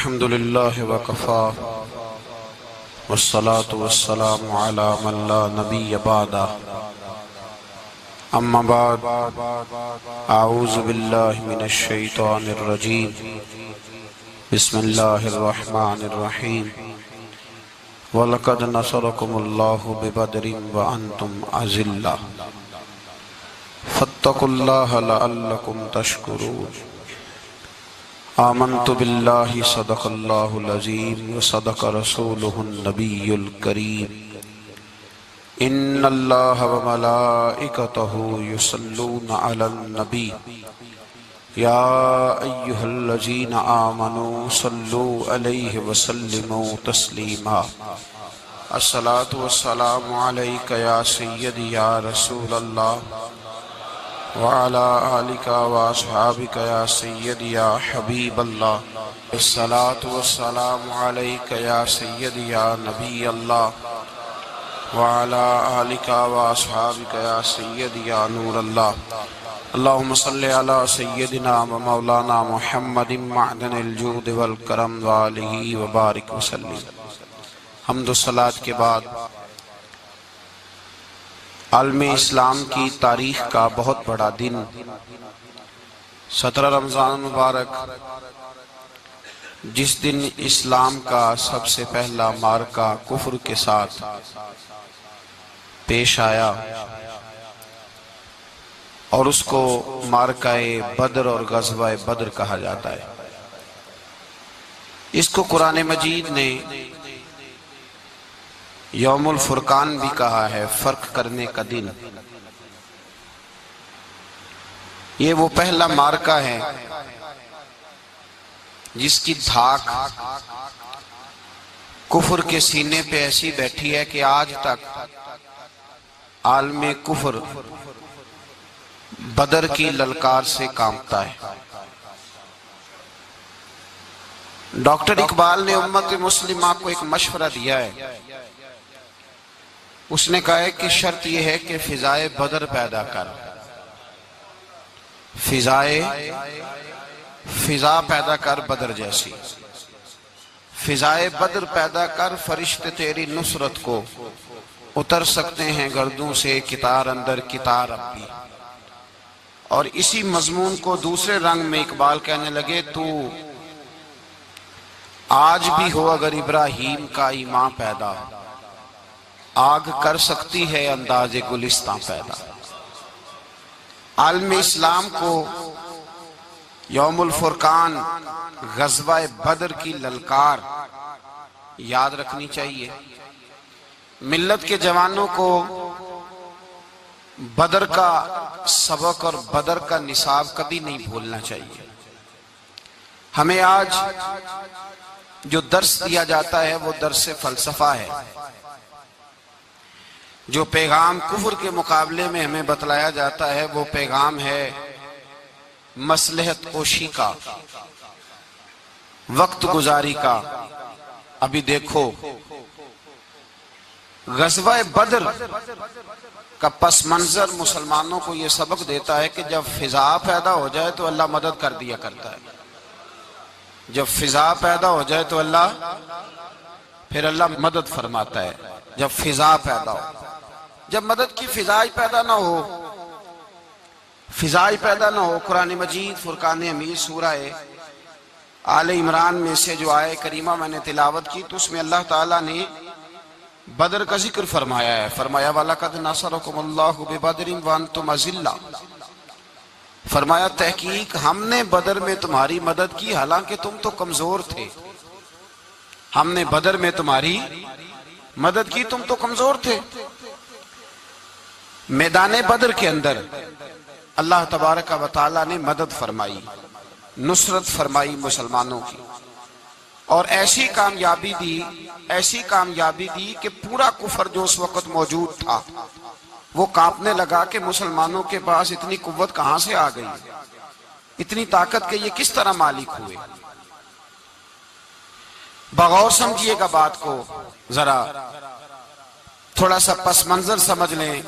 الحمد لله وكفى والصلاة والسلام على من لا نبي بعده أما بعد أعوذ بالله من الشيطان الرجيم بسم الله الرحمن الرحيم وَلَقَدْ نَصَرَكُمُ اللَّهُ بِبَدْرٍ وَأَنْتُمْ أَذِلَّةٌ فَاتَّقُوا اللَّهَ لَعَلَّكُمْ تَشْكُرُونَ آمنت باللہ صدق اللہ العظیم وصدق رسولہ النبی الکریم ان اللہ وملائکتہ یصلون علی النبی یا ایہا الذین آمنوا صلوا علیہ وسلموا تسلیما الصلاة والسلام علیکہ یا سیدی یا رسول اللہ وعلى آلك وأصحابك يا سيدي يا حبيب الله الصلاة والسلام عليك يا سيدي يا نبي الله وعلى آلك وأصحابك يا سيدي يا نور الله اللهم صل على سيدنا ومولانا محمد معدن الجود والكرم وآلہ وبارک وسلم۔ حمد و صلاة کے بعد عالم اسلام کی تاریخ کا بہت بڑا دن 17 رمضان مبارک، جس دن اسلام کا سب سے پہلا معرکہ کفر کے ساتھ پیش آیا اور اس کو معرکہ بدر اور غزوہ بدر کہا جاتا ہے۔ اس کو قرآن مجید نے یوم الفرقان بھی کہا ہے، فرق کرنے کا دن۔ یہ وہ پہلا معرکہ ہے جس کی دھاک کفر کے سینے پہ ایسی بیٹھی ہے کہ آج تک عالم کفر بدر کی للکار سے کانپتا ہے۔ ڈاکٹر اقبال نے امت مسلمہ کو ایک مشورہ دیا ہے۔ اس نے کہا ہے کہ شرط یہ ہے کہ فضائے بدر پیدا کر، فضا پیدا کر بدر جیسی، فضائے بدر پیدا کر، فرشتے تیری نصرت کو اتر سکتے ہیں گردوں سے کتار اندر کتار اب بھی۔ اور اسی مضمون کو دوسرے رنگ میں اقبال کہنے لگے، تو آج بھی ہو اگر ابراہیم کا ایمان پیدا، آگ کر سکتی ہے انداز گلستان پیدا۔ عالم اسلام کو یوم الفرقان، غزوہ بدر کی للکار یاد رکھنی چاہیے۔ ملت کے جوانوں کو بدر کا سبق اور بدر کا نصاب کبھی نہیں بھولنا چاہیے۔ ہمیں آج جو درس دیا جاتا ہے وہ درس فلسفہ ہے۔ جو پیغام کفر کے مقابلے میں ہمیں بتلایا جاتا ہے وہ پیغام ہے مصلحت کوشی کا، وقت گزاری کا۔ ابھی دیکھو غزوہ بدر کا پس منظر مسلمانوں کو یہ سبق دیتا ہے کہ جب فضا پیدا ہو جائے تو اللہ مدد کر دیا کرتا ہے۔ جب فضا پیدا ہو جائے تو پھر اللہ مدد فرماتا ہے۔ جب فضا پیدا ہو، جب مدد کی فضا ہی پیدا نہ ہو، قرآن مجید فرقان حمید سورہ آل عمران میں سے جو آیہ کریمہ میں نے تلاوت کی تو اس میں اللہ تعالیٰ نے بدر کا ذکر فرمایا ہے۔ فرمایا وَلَقَدْ نَصَرَكُمُ اللَّهُ بِبَدْرٍ وَأَنْتُمْ أَذِلَّةٌ، فرمایا تحقیق ہم نے بدر میں تمہاری مدد کی حالانکہ تم تو کمزور تھے۔ ہم نے بدر میں تمہاری مدد کی، تم تو کمزور تھے۔ میدان بدر کے اندر اللہ تبارک و تعالیٰ نے مدد فرمائی، نصرت فرمائی مسلمانوں کی، اور ایسی کامیابی دی کہ پورا کفر جو اس وقت موجود تھا وہ کانپنے لگا کہ مسلمانوں کے پاس اتنی قوت کہاں سے آ گئی، اتنی طاقت کہ یہ کس طرح مالک ہوئے۔ بغور سمجھیے گا بات کو، ذرا تھوڑا سا پس منظر سمجھ لیں۔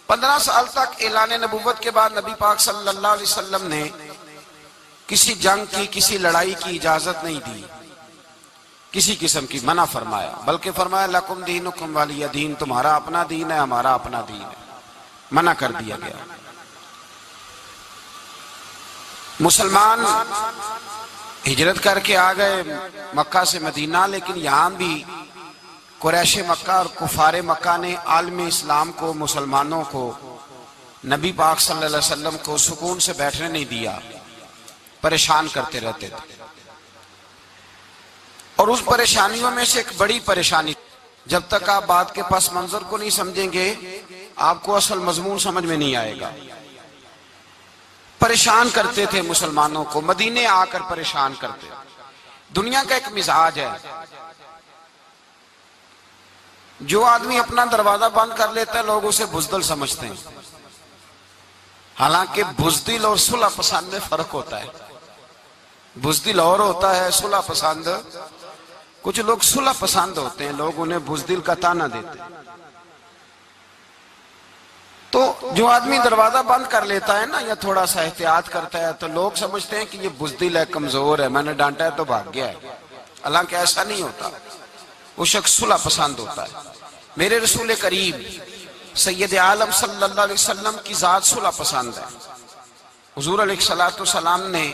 15 سال تک اعلان نبوت کے بعد نبی پاک صلی اللہ علیہ وسلم نے کسی جنگ کی، کسی لڑائی کی اجازت نہیں دی، کسی قسم کی منع فرمایا، بلکہ فرمایا لکم دینکم ولی دین، تمہارا اپنا دین ہے، ہمارا اپنا دین ہے، منع کر دیا گیا۔ مسلمان ہجرت کر کے آ گئے مکہ سے مدینہ، لیکن یہاں بھی قریش مکہ اور کفار مکہ نے عالم اسلام کو، مسلمانوں کو، نبی پاک صلی اللہ علیہ وسلم کو سکون سے بیٹھنے نہیں دیا، پریشان کرتے رہتے تھے۔ اور اس پریشانیوں میں سے ایک بڑی پریشانی، جب تک آپ بات کے پس منظر کو نہیں سمجھیں گے آپ کو اصل مضمون سمجھ میں نہیں آئے گا۔ پریشان کرتے تھے مسلمانوں کو، مدینے آ کر پریشان کرتے۔ دنیا کا ایک مزاج ہے، جو آدمی اپنا دروازہ بند کر لیتا ہے لوگ اسے بزدل سمجھتے ہیں، حالانکہ بزدل اور صلح پسند میں فرق ہوتا ہے۔ بزدل اور ہوتا ہے، صلح پسند، کچھ لوگ صلح پسند ہوتے ہیں، لوگ انہیں بزدل کا طعنہ دیتے ہیں۔ تو جو آدمی دروازہ بند کر لیتا ہے نا، یا تھوڑا سا احتیاط کرتا ہے، تو لوگ سمجھتے ہیں کہ یہ بزدل ہے، کمزور ہے، میں نے ڈانٹا ہے تو بھاگ گیا ہے، حالانکہ ایسا نہیں ہوتا، وہ شخص صلح پسند ہوتا ہے۔ میرے رسول کریم سید عالم صلی اللہ علیہ وسلم کی ذات صلح پسند ہے۔ حضور علیہ السلام نے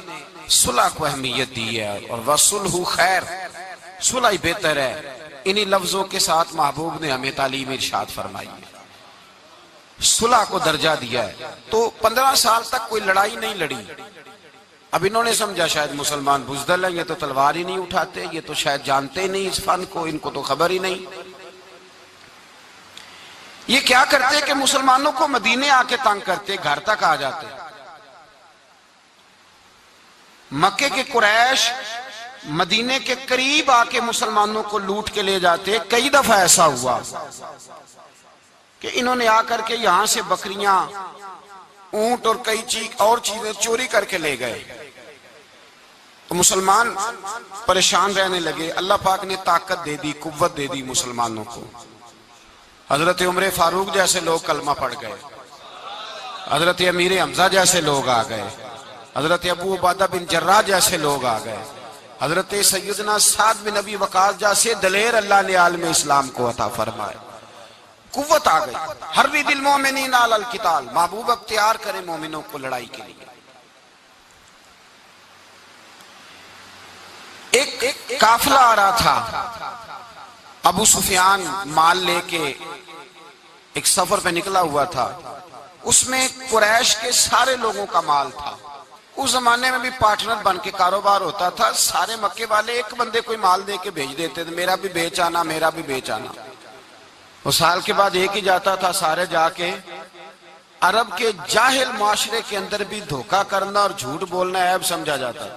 صلح کو اہمیت دی ہے، اور وَصُلْحُ خیر، صلح ہی بہتر ہے۔ انہی لفظوں کے ساتھ محبوب نے ہمیں تعلیم ارشاد فرمائی ہے، صلح کو درجہ دیا ہے۔ تو 15 سال تک کوئی لڑائی نہیں لڑی۔ اب انہوں نے سمجھا شاید مسلمان بزدل ہیں، یہ تو تلوار ہی نہیں اٹھاتے، یہ تو شاید جانتے نہیں اس فن کو، ان کو تو خبر ہی نہیں۔ یہ کیا کرتے کہ مسلمانوں کو مدینے آ کے تنگ کرتے، گھر تک آ جاتے۔ مکے کے قریش مدینے کے قریب آ کے مسلمانوں کو لوٹ کے لے جاتے۔ کئی دفعہ ایسا ہوا کہ انہوں نے آ کر کے یہاں سے بکریاں، اونٹ اور کئی اور چیزیں چوری کر کے لے گئے۔ تو مسلمان پریشان رہنے لگے۔ اللہ پاک نے طاقت دے دی، قوت دے دی مسلمانوں کو۔ حضرت عمر فاروق جیسے لوگ کلمہ پڑھ گئے، حضرت امیر حمزہ جیسے لوگ آ گئے، حضرت ابو عبیدہ بن جراح جیسے لوگ آ گئے، حضرت سیدنا سعد بن ابی وقاص جیسے دلیر اللہ نے عالم اسلام کو عطا فرمائے۔ قوت آ گئی۔ حرِّضِ المؤمنین علی القتال، محبوب اختیار کرے مومنوں کو لڑائی کے لیے۔ ایک قافلہ آ رہا تھا، ابو سفیان مال لے کے ایک سفر پہ نکلا ہوا تھا، اس میں قریش کے سارے لوگوں کا مال تھا۔ اس زمانے میں بھی پارٹنر بن کے کاروبار ہوتا تھا، سارے مکے والے ایک بندے کوئی مال دے کے بھیج دیتے تھے، میرا بھی بیچ آنا، میرا بھی بیچ آنا۔ وہ سال کے بعد ایک ہی جاتا تھا، سارے جا کے۔ عرب کے جاہل معاشرے کے اندر بھی دھوکہ کرنا اور جھوٹ بولنا عیب سمجھا جاتا ہے،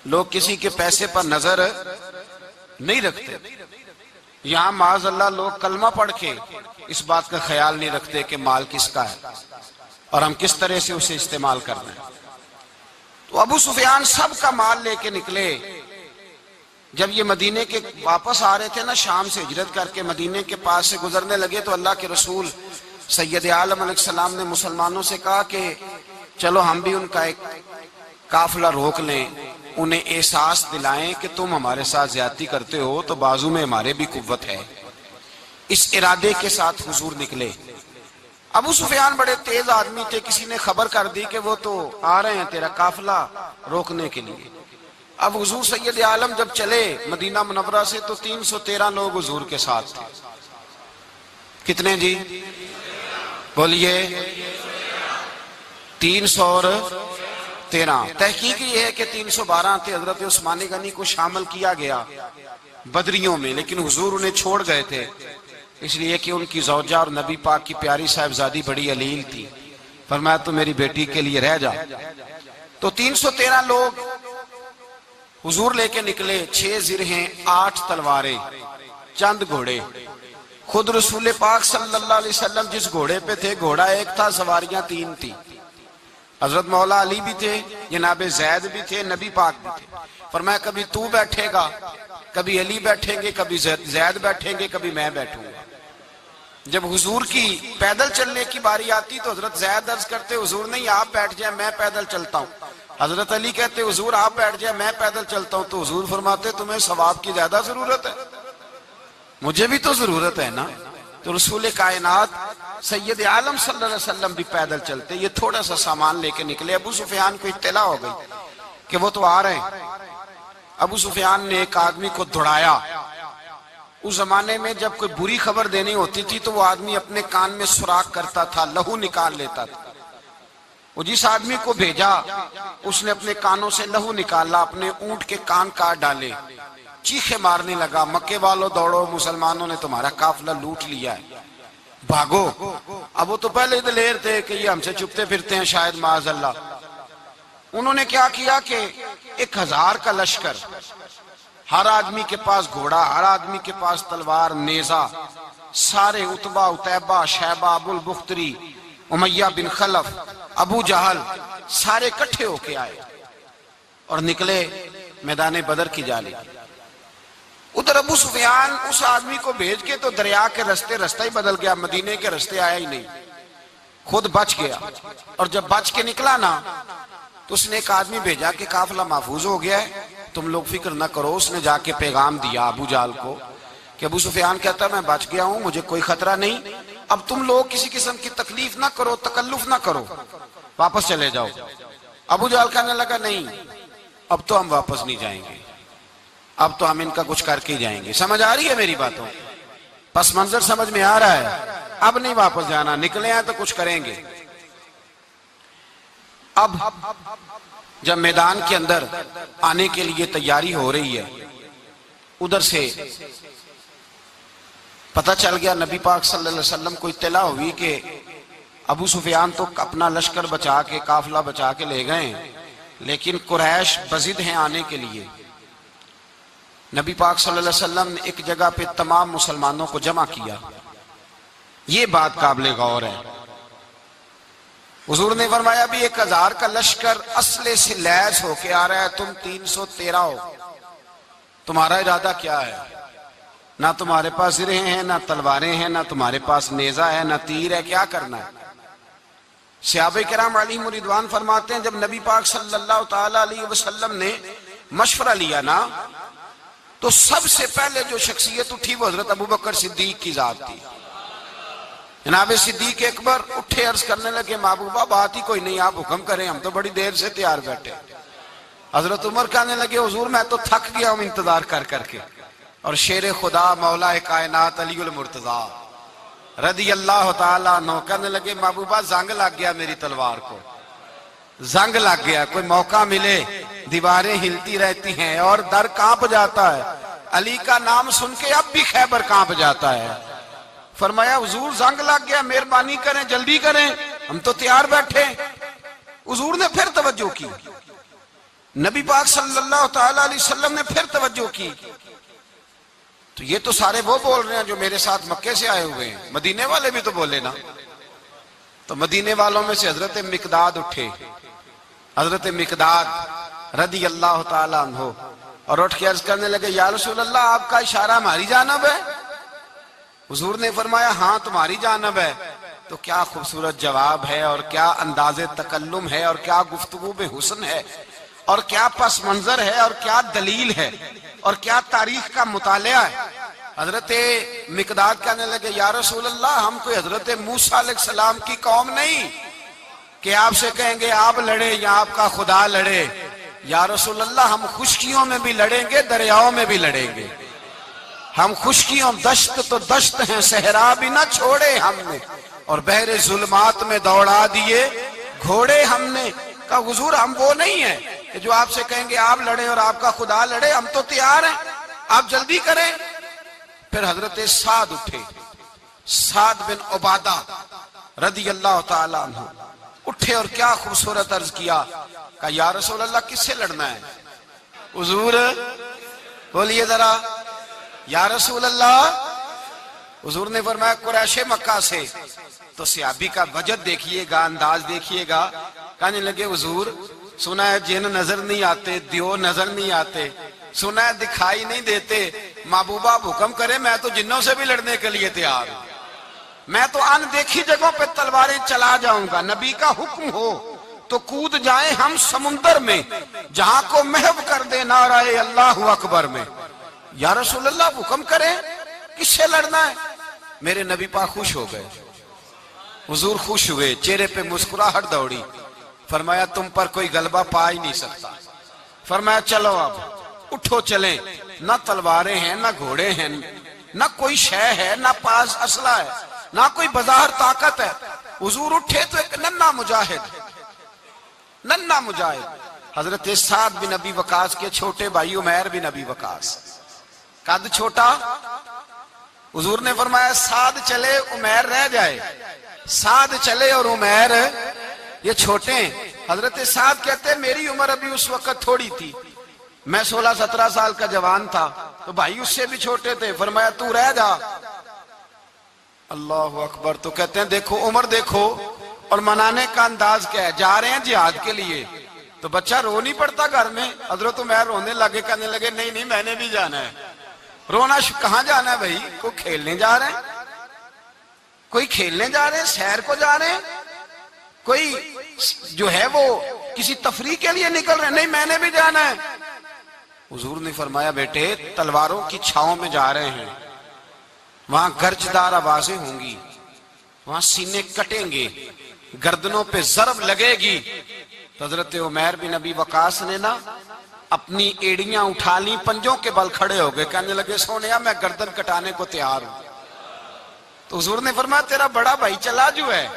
لوگ کسی کے پیسے پر نظر نہیں رکھتے۔ یہاں معاذ اللہ لوگ کلمہ پڑھ کے اس بات کا خیال نہیں رکھتے کہ مال کس کا ہے اور ہم کس طرح سے اسے استعمال کر رہے ہیں۔ تو ابو سفیان سب کا مال لے کے نکلے۔ جب یہ مدینے کے واپس آ رہے تھے نا، شام سے ہجرت کر کے مدینے کے پاس سے گزرنے لگے، تو اللہ کے رسول سید عالم علیہ السلام نے مسلمانوں سے کہا کہ چلو ہم بھی ان کا ایک قافلہ روک لیں، انہیں احساس دلائیں کہ تم ہمارے ساتھ زیادتی کرتے ہو تو بازو میں ہمارے بھی قوت ہے۔ اس ارادے کے ساتھ حضور نکلے۔ ابو سفیان بڑے تیز آدمی تھے، کسی نے خبر کر دی کہ وہ تو آ رہے ہیں تیرا قافلہ روکنے کے لیے۔ اب حضور سید عالم جب چلے مدینہ منورہ سے تو 313 لوگ حضور کے ساتھ تھے۔ کتنے جی؟ بولیے 313۔ تحقیق یہ ہے کہ 312 تھے، حضرت عثمان غنی کو شامل کیا گیا بدریوں میں، لیکن حضور انہیں چھوڑ گئے تھے، اس لیے کہ ان کی زوجہ اور نبی پاک کی پیاری صاحبزادی بڑی علیل تھی، فرمایا تو میری بیٹی کے لیے رہ جا۔ تو 313 لوگ حضور لے کے نکلے، 6 زرہیں، 8 تلواریں، چند گھوڑے۔ خود رسول پاک صلی اللہ علیہ وسلم جس گھوڑے پہ تھے، گھوڑا ایک تھا، سواریاں 3 تھی۔ حضرت مولا علی بھی تھے، جناب زید بھی تھے، نبی پاک بھی تھے۔ فرمایا کبھی تو بیٹھے گا، کبھی علی بیٹھیں گے، کبھی زید بیٹھیں گے، کبھی میں بیٹھوں گا۔ جب حضور کی پیدل چلنے کی باری آتی تو حضرت زید عرض کرتے حضور نہیں آپ بیٹھ جائیں، میں پیدل چلتا ہوں۔ حضرت علی کہتے حضور آپ بیٹھ جائے میں پیدل چلتا ہوں، تو حضور فرماتے تمہیں ثواب کی زیادہ ضرورت ہے، مجھے بھی تو ضرورت ہے نا۔ تو رسول کائنات سید عالم صلی اللہ علیہ وسلم بھی پیدل چلتے، یہ تھوڑا سا سامان لے کے نکلے، ابو سفیان کو اطلاع ہو گئی کہ وہ تو آ رہے ہیں۔ ابو سفیان نے ایک آدمی کو دوڑایا۔ اس زمانے میں جب کوئی بری خبر دینی ہوتی تھی تو وہ آدمی اپنے کان میں سوراخ کرتا تھا، لہو نکال لیتا تھا۔ وہ جس آدمی کو بھیجا اس نے اپنے کانوں سے لہو نکالا، اپنے اونٹ کے کان کاٹ ڈالے، چیخے مارنے لگا، مکے والوں دوڑو، مسلمانوں نے تمہارا قافلہ لوٹ لیا ہے، بھاگو۔ اب وہ تو پہلے دلیر تھے کہ یہ ہم سے چھپتے پھرتے ہیں شاید معاذ اللہ۔ انہوں نے کیا کیا کہ 1000 کا لشکر، ہر آدمی کے پاس گھوڑا، ہر آدمی کے پاس تلوار، نیزہ، سارے عتبہ، عتیبہ، شیبہ، ابو البختری، امیہ بن خلف، ابو جہل، سارے اکٹھے ہو کے آئے اور نکلے میدان بدر کی جانب۔ ادھر ابو سفیان اس آدمی کو بھیج کے تو دریا کے رستہ ہی بدل گیا، مدینے کے رستے آیا ہی نہیں، خود بچ گیا۔ اور جب بچ کے نکلا نا تو اس نے ایک آدمی بھیجا کہ قافلہ محفوظ ہو گیا ہے، تم لوگ فکر نہ کرو۔ اس نے جا کے پیغام دیا ابو جہل کو کہ ابو سفیان کہتا ہے میں بچ گیا ہوں، مجھے کوئی خطرہ نہیں، اب تم لوگ کسی قسم کی تکلیف نہ کرو، تکلف نہ کرو، واپس چلے جاؤ۔ ابو جہل کہنے لگا نہیں، اب تو ہم واپس نہیں جائیں گے، اب تو ہم ان کا کچھ کر کے ہی جائیں گے۔ سمجھ آ رہی ہے میری باتوں؟ پس منظر سمجھ میں آ رہا ہے، اب نہیں واپس جانا، نکلے ہیں تو کچھ کریں گے۔ اب جب میدان کے اندر آنے کے لیے تیاری ہو رہی ہے، ادھر سے پتہ چل گیا، نبی پاک صلی اللہ علیہ وسلم کو اطلاع ہوئی کہ ابو سفیان تو اپنا لشکر بچا کے، قافلہ بچا کے لے گئے، لیکن قریش بضد ہیں آنے کے لیے۔ نبی پاک صلی اللہ علیہ وسلم نے ایک جگہ پہ تمام مسلمانوں کو جمع کیا۔ یہ بات قابل غور ہے۔ حضور نے فرمایا بھی 1000 کا لشکر اسلحے سے لیس ہو کے آ رہا ہے، تم 313 ہو، تمہارا ارادہ کیا ہے؟ نہ تمہارے پاس زرہیں ہیں، نہ تلواریں ہیں، نہ تمہارے پاس نیزہ ہے، نہ تیر ہے، کیا کرنا ہے؟ صحابہ کرام علیہم رضوان فرماتے ہیں جب نبی پاک صلی اللہ تعالی علیہ وسلم نے مشورہ لیا نا تو سب سے پہلے جو شخصیت اٹھی وہ حضرت ابوبکر صدیق کی ذات تھی۔ جناب صدیق اکبر اٹھے، عرض کرنے لگے محبوبہ بات ہی کوئی نہیں، آپ حکم کریں، ہم تو بڑی دیر سے تیار بیٹھے۔ حضرت عمر کہنے لگے حضور میں تو تھک گیا ہوں انتظار کر کر کے۔ اور شیر خدا مولا کائنات علی المرتضیٰ رضی اللہ تعالیٰ عنہ کہنے لگے محبوبہ زنگ لگ گیا میری تلوار کو، زنگ لگ گیا، کوئی موقع ملے دیواریں ہلتی رہتی ہیں اور در کانپ جاتا ہے، علی کا نام سن کے اب بھی خیبر کانپ جاتا ہے۔ فرمایا حضور زنگ لگ گیا، مہربانی کریں، جلدی کریں، ہم تو تیار بیٹھے۔ حضور نے پھر توجہ کی، نبی پاک صلی اللہ تعالی علیہ وسلم نے پھر توجہ کی، تو یہ تو سارے وہ بول رہے ہیں جو میرے ساتھ مکے سے آئے ہوئے ہیں، مدینے والے بھی تو بولے نا۔ تو مدینے والوں میں سے حضرت مقداد اٹھے، حضرت مقداد رضی اللہ تعالیٰ عنہ، اور اٹھ کے عرض کرنے لگے یا رسول اللہ آپ کا اشارہ ہماری جانب ہے؟ حضور نے فرمایا ہاں تمہاری جانب ہے۔ تو کیا خوبصورت جواب ہے، اور کیا انداز تکلم ہے، اور کیا گفتگو میں حسن ہے، اور کیا پس منظر ہے، اور کیا دلیل ہے، اور کیا تاریخ کا مطالعہ ہے۔ حضرت مقداد کہنے لگے یا رسول اللہ ہم کوئی حضرت موسیٰ علیہ السلام کی قوم نہیں کہ آپ سے کہیں گے آپ لڑیں یا آپ کا خدا لڑے۔ یا رسول اللہ ہم خشکیوں میں بھی لڑیں گے، دریاؤں میں بھی لڑیں گے، ہم خشکیوں دشت تو دشت ہیں، صحرا بھی نہ چھوڑے ہم نے، اور بحر ظلمات میں دوڑا دیے گھوڑے ہم نے۔ کہا حضور ہم وہ نہیں ہیں کہ جو آپ سے کہیں گے آپ لڑیں اور آپ کا خدا لڑے، ہم تو تیار ہیں، آپ جلدی کریں۔ پھر حضرت سعد اٹھے، سعد بن عبادہ رضی اللہ تعالیٰ عنہ اٹھے اور کیا خوبصورت عرض کیا، کہا یا رسول اللہ کس سے لڑنا ہے؟ حضور بولیے ذرا یا رسول اللہ۔ حضور نے فرمایا قریش مکہ سے۔ تو صحابی کا وجد دیکھیے گا، انداز دیکھیے گا، کہنے لگے حضور سنا ہے جن نظر نہیں آتے، دیو نظر نہیں آتے، سنا ہے دکھائی نہیں دیتے، محبوبہ آپ حکم کرے میں تو جنوں سے بھی لڑنے کے لیے تیار ہوں، میں تو ان دیکھی جگہوں پہ تلواریں چلا جاؤں گا، نبی کا حکم ہو تو تو کود جائیں ہم سمندر میں جہاں کو محو کر دے نعرہ اللہ اکبر میں۔ یا رسول اللہ حکم کریں کس سے لڑنا ہے؟ میرے نبی پاک خوش ہو گئے، حضور خوش ہوئے، چہرے پہ مسکراہٹ دوڑی، فرمایا تم پر کوئی غلبہ پا ہی نہیں سکتا۔ فرمایا چلو اب اٹھو چلیں، نہ تلواریں ہیں نہ گھوڑے ہیں نہ کوئی شے ہے نہ پاس اسلحہ ہے نہ کوئی بظاہر طاقت ہے۔ حضور اٹھے تو ایک ننھا مجاہد حضرت سعد بن ابی وقاص کے چھوٹے بھائی عمیر بن ابی وقاص، قد چھوٹا، حضور نے فرمایا سعد چلے عمیر رہ جائے، سعد چلے اور عمیر یہ چھوٹے ہیں۔ حضرت سعد کہتے ہیں میری عمر ابھی اس وقت تھوڑی تھی، میں 16-17 سال کا جوان تھا، تو بھائی اس سے بھی چھوٹے تھے، فرمایا تو رہ جا۔ اللہ اکبر۔ تو کہتے ہیں دیکھو عمر دیکھو، اور منانے کا انداز کیا ہے، جا رہے ہیں جہاد کے لیے، تو بچہ رو نہیں پڑتا گھر میں؟ حضرت عمیر رونے لگے، کہنے لگے نہیں نہیں میں نے بھی جانا ہے۔ رونا کہاں جانا ہے بھائی؟ کوئی کھیلنے جا رہے ہیں، کوئی کھیلنے جا رہے ہیں، سیر کو جا رہے ہیں، کوئی جو ہے وہ کسی تفریح کے لیے نکل رہے ہیں، نہیں میں نے بھی جانا ہے۔ حضور نے فرمایا بیٹے تلواروں کی چھاؤں میں جا رہے ہیں، وہاں گرجدار آوازیں ہوں گی، وہاں سینے کٹیں گے، گردنوں پہ ضرب لگے گی۔ تو حضرت عمیر بن ابی وقاص نے نا اپنی ایڑیاں اٹھا لی، پنجوں کے بل کھڑے ہو گئے، کہنے لگے سونیا میں گردن کٹانے کو تیار ہوں۔ تو حضور نے فرمایا تیرا بڑا بھائی چلا جو ہے۔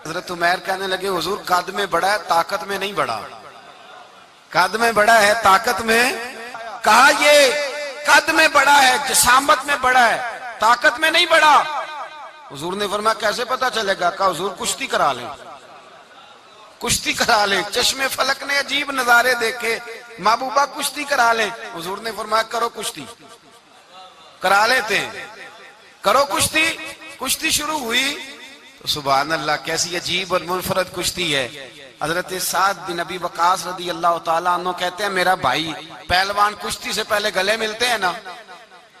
حضرت عمیر کہنے لگے حضور قد میں بڑا ہے طاقت میں نہیں بڑا، قد میں بڑا ہے طاقت میں، کہا یہ قد میں بڑا ہے جسامت میں بڑا ہے طاقت میں نہیں بڑا۔ حضور نے فرمایا کیسے پتا چلے گا؟ کہا حضور کشتی کرا لیں، کشتی کرا لیں۔ چشم فلک نے عجیب نظارے دیکھے، محبوبہ کشتی کرا لیں۔ حضور نے فرمایا کرو کشتی، کرا لیتے ہیں، کرو کشتی۔ کشتی شروع ہوئی تو سبحان اللہ کیسی عجیب اور منفرد کشتی ہے۔ حضرت سعد بن ابی وقاص رضی اللہ تعالیٰ عنہ کہتے ہیں میرا بھائی پہلوان کشتی سے پہلے گلے ملتے ہیں نا،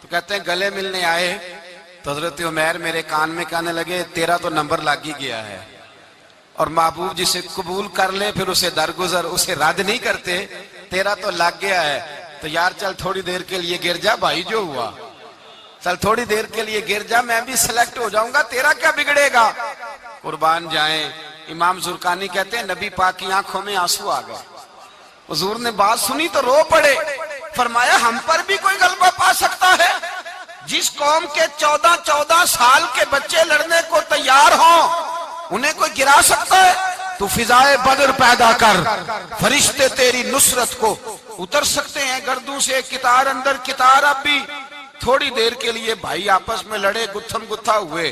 تو کہتے ہیں گلے ملنے آئے تو حضرت عمیر میرے کان میں کہنے لگے تیرا تو نمبر لگ ہی گیا ہے، اور محبوب جسے قبول کر لے پھر اسے درگزر اسے رد نہیں کرتے، تیرا تو لگ گیا ہے، تو یار چل تھوڑی دیر کے لیے گر جا بھائی، جو ہوا چل تھوڑی دیر کے لیے گر جا، میں بھی سلیکٹ ہو جاؤں گا، تیرا کیا بگڑے گا؟ قربان جائیں۔ امام زرقانی کہتے ہیں نبی پاک کی آنکھوں میں آنسو آ گئے، حضور نے بات سنی تو رو پڑے، فرمایا ہم پر بھی کوئی غلبہ پا سکتا ہے؟ جس قوم کے 14 سال کے بچے لڑنے کو تیار ہوں انہیں کوئی گرا سکتا ہے؟ تو فضائے بدر پیدا کر، فرشتے تیری نصرت کو اتر سکتے ہیں گردوں سے، کتار اندر کتار۔ اب بھی تھوڑی دیر کے لیے بھائی آپس میں لڑے، گتھم گتھا ہوئے،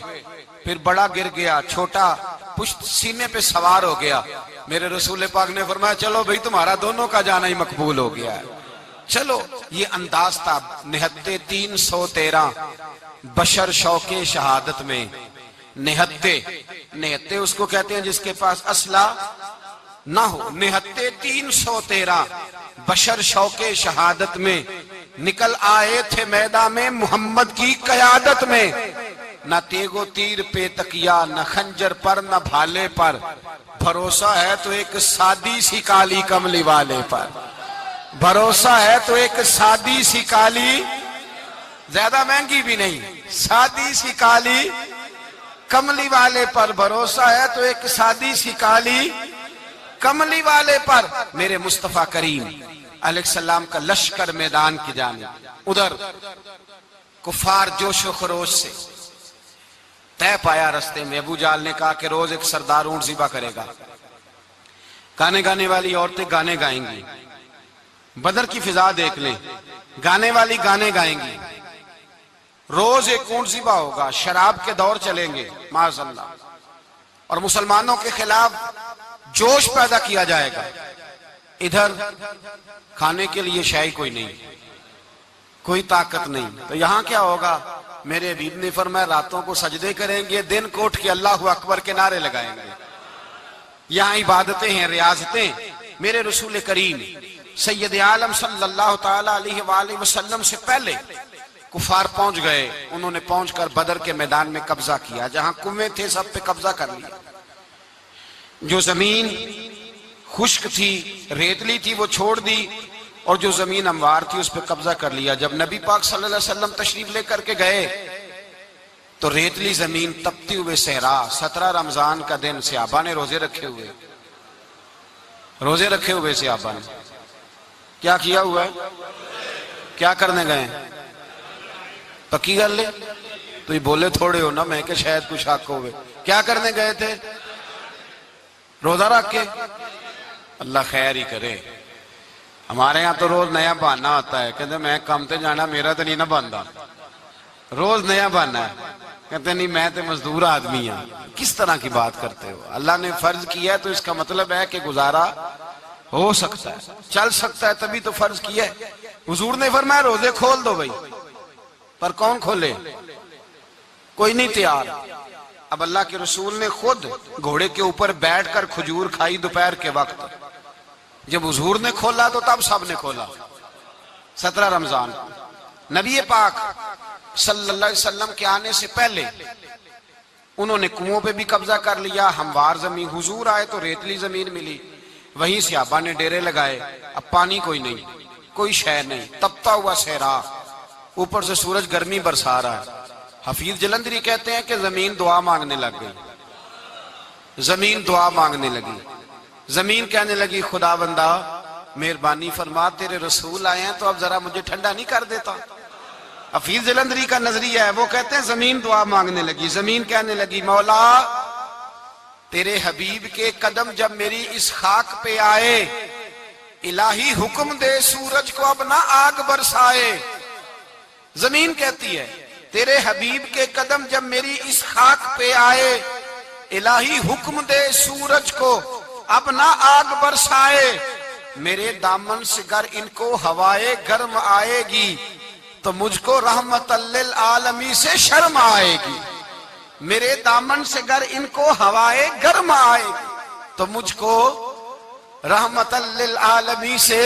پھر بڑا گر گیا، چھوٹا پشت سینے پہ سوار ہو گیا۔ میرے رسول پاک نے فرمایا چلو بھئی تمہارا دونوں کا جانا ہی مقبول ہو گیا ہے، چلو۔ یہ انداز تھا۔ نہتے 313 بشر شوق شہادت میں، نہتے اس کو کہتے ہیں جس کے پاس اسلحہ نہ ہو۔ نہتے 313 بشر شوق شہادت میں نکل آئے تھے میدان میں محمد کی قیادت میں، نہ تیگ و تیر پہ تکیا، نہ خنجر پر نہ بھالے پر، بھروسہ ہے تو ایک سادی سی کالی کملی والے پر، بھروسہ ہے تو ایک سادی سی کالی، زیادہ مہنگی بھی نہیں، سادی سی کالی کملی والے پر، بھروسہ ہے تو ایک سادی سی کالی کملی والے پر۔ میرے مصطفیٰ کریم علیہ السلام کا لشکر میدان کی جانب، ادھر کفار جوش و خروش سے طے پایا رستے میں۔ ابو جہل نے کہا کہ روز ایک سردار اونٹ ذبح کرے گا، گانے گانے والی عورتیں گانے گائیں گی، بدر کی فضا دیکھ لیں، گانے والی گانے گائیں گی، روز ایک اونٹ ذبح ہوگا، شراب کے دور چلیں گے معاذ اللہ، اور مسلمانوں کے خلاف جوش پیدا کیا جائے گا۔ ادھر کھانے کے لیے شے کوئی نہیں، کوئی طاقت نہیں، تو یہاں کیا ہوگا؟ میرے حبیب نے فرمایا راتوں کو سجدے کریں گے، دن کو اٹھ کے اللہ اکبر کے نعرے لگائیں گے۔ یہاں عبادتیں ہیں، ریاضتیں۔ میرے رسول کریم سید عالم صلی اللہ تعالی علیہ وآلہ وسلم سے پہلے کفار پہنچ گئے، انہوں نے پہنچ کر بدر کے میدان میں قبضہ کیا، جہاں کنویں تھے سب پہ قبضہ کر لیا، جو زمین خشک تھی، ریتلی تھی، وہ چھوڑ دی، اور جو زمین ہموار تھی اس پہ قبضہ کر لیا۔ جب نبی پاک صلی اللہ علیہ وسلم تشریف لے کر کے گئے تو ریتلی زمین، تپتی ہوئے صحرا، 17 رمضان کا دن، صحابہ نے روزے رکھے ہوئے صحابہ نے کیا کیا ہوا ہے؟ کیا کرنے گئے؟ پکی گل لے تو یہ بولے تھوڑے ہو نا، میں کہ شاید کچھ شک ہوئے۔ کیا کرنے گئے تھے؟ روزہ رکھ کے۔ اللہ خیر ہی کرے، ہمارے ہاں تو روز نیا بہانہ آتا ہے، کہتے میں کام تے جانا، میرا تو نہیں نہ بنتا، روز نیا بہانہ ہے، کہتے نہیں میں تو مزدور آدمی ہوں۔ کس طرح کی بات کرتے ہو؟ اللہ نے فرض کیا ہے تو اس کا مطلب ہے کہ گزارا ہو سکتا ہے، چل سکتا ہے، تبھی تو فرض کیا ہے۔ حضور نے فرمایا روزے کھول دو بھائی، پر کون کھولے؟ کوئی نہیں تیار۔ اب اللہ کے رسول نے خود گھوڑے کے اوپر بیٹھ کر کھجور کھائی دوپہر کے وقت، جب حضور نے کھولا تو تب سب نے کھولا۔ 17 رمضان نبی پاک صلی اللہ علیہ وسلم کے آنے سے پہلے انہوں نے کنووں پہ بھی قبضہ کر لیا، ہموار زمین، حضور آئے تو ریتلی زمین ملی، وہیں صحابہ نے ڈیرے لگائے۔ اب پانی کوئی نہیں، کوئی شے نہیں، تپتا ہوا صحرا، اوپر سے سورج گرمی برسا رہا ہے۔ حفیظ جلندری کہتے ہیں کہ زمین دعا مانگنے لگ گئی، زمین دعا مانگنے لگی، زمین کہنے لگی خدا بندہ مہربانی فرما، تیرے رسول آئے ہیں تو اب ذرا مجھے ٹھنڈا نہیں کر دیتا۔ حفیظ جلندری کا نظریہ ہے، وہ کہتے ہیں زمین دعا مانگنے لگی، زمین کہنے لگی مولا تیرے حبیب کے قدم جب میری اس خاک پہ آئے، الہی حکم دے سورج کو اب نہ آگ برسائے۔ زمین کہتی ہے تیرے حبیب کے قدم جب میری اس خاک پہ آئے، الہی حکم دے سورج کو اب نہ آگ برسائے۔ میرے دامن سے گر ان کو ہوائے گرم آئے گی تو مجھ کو رحمت للعالمین سے شرم آئے گی۔ میرے دامن سے گر ان کو ہوائے گرم آئے گی تو مجھ کو رحمت للعالمین سے،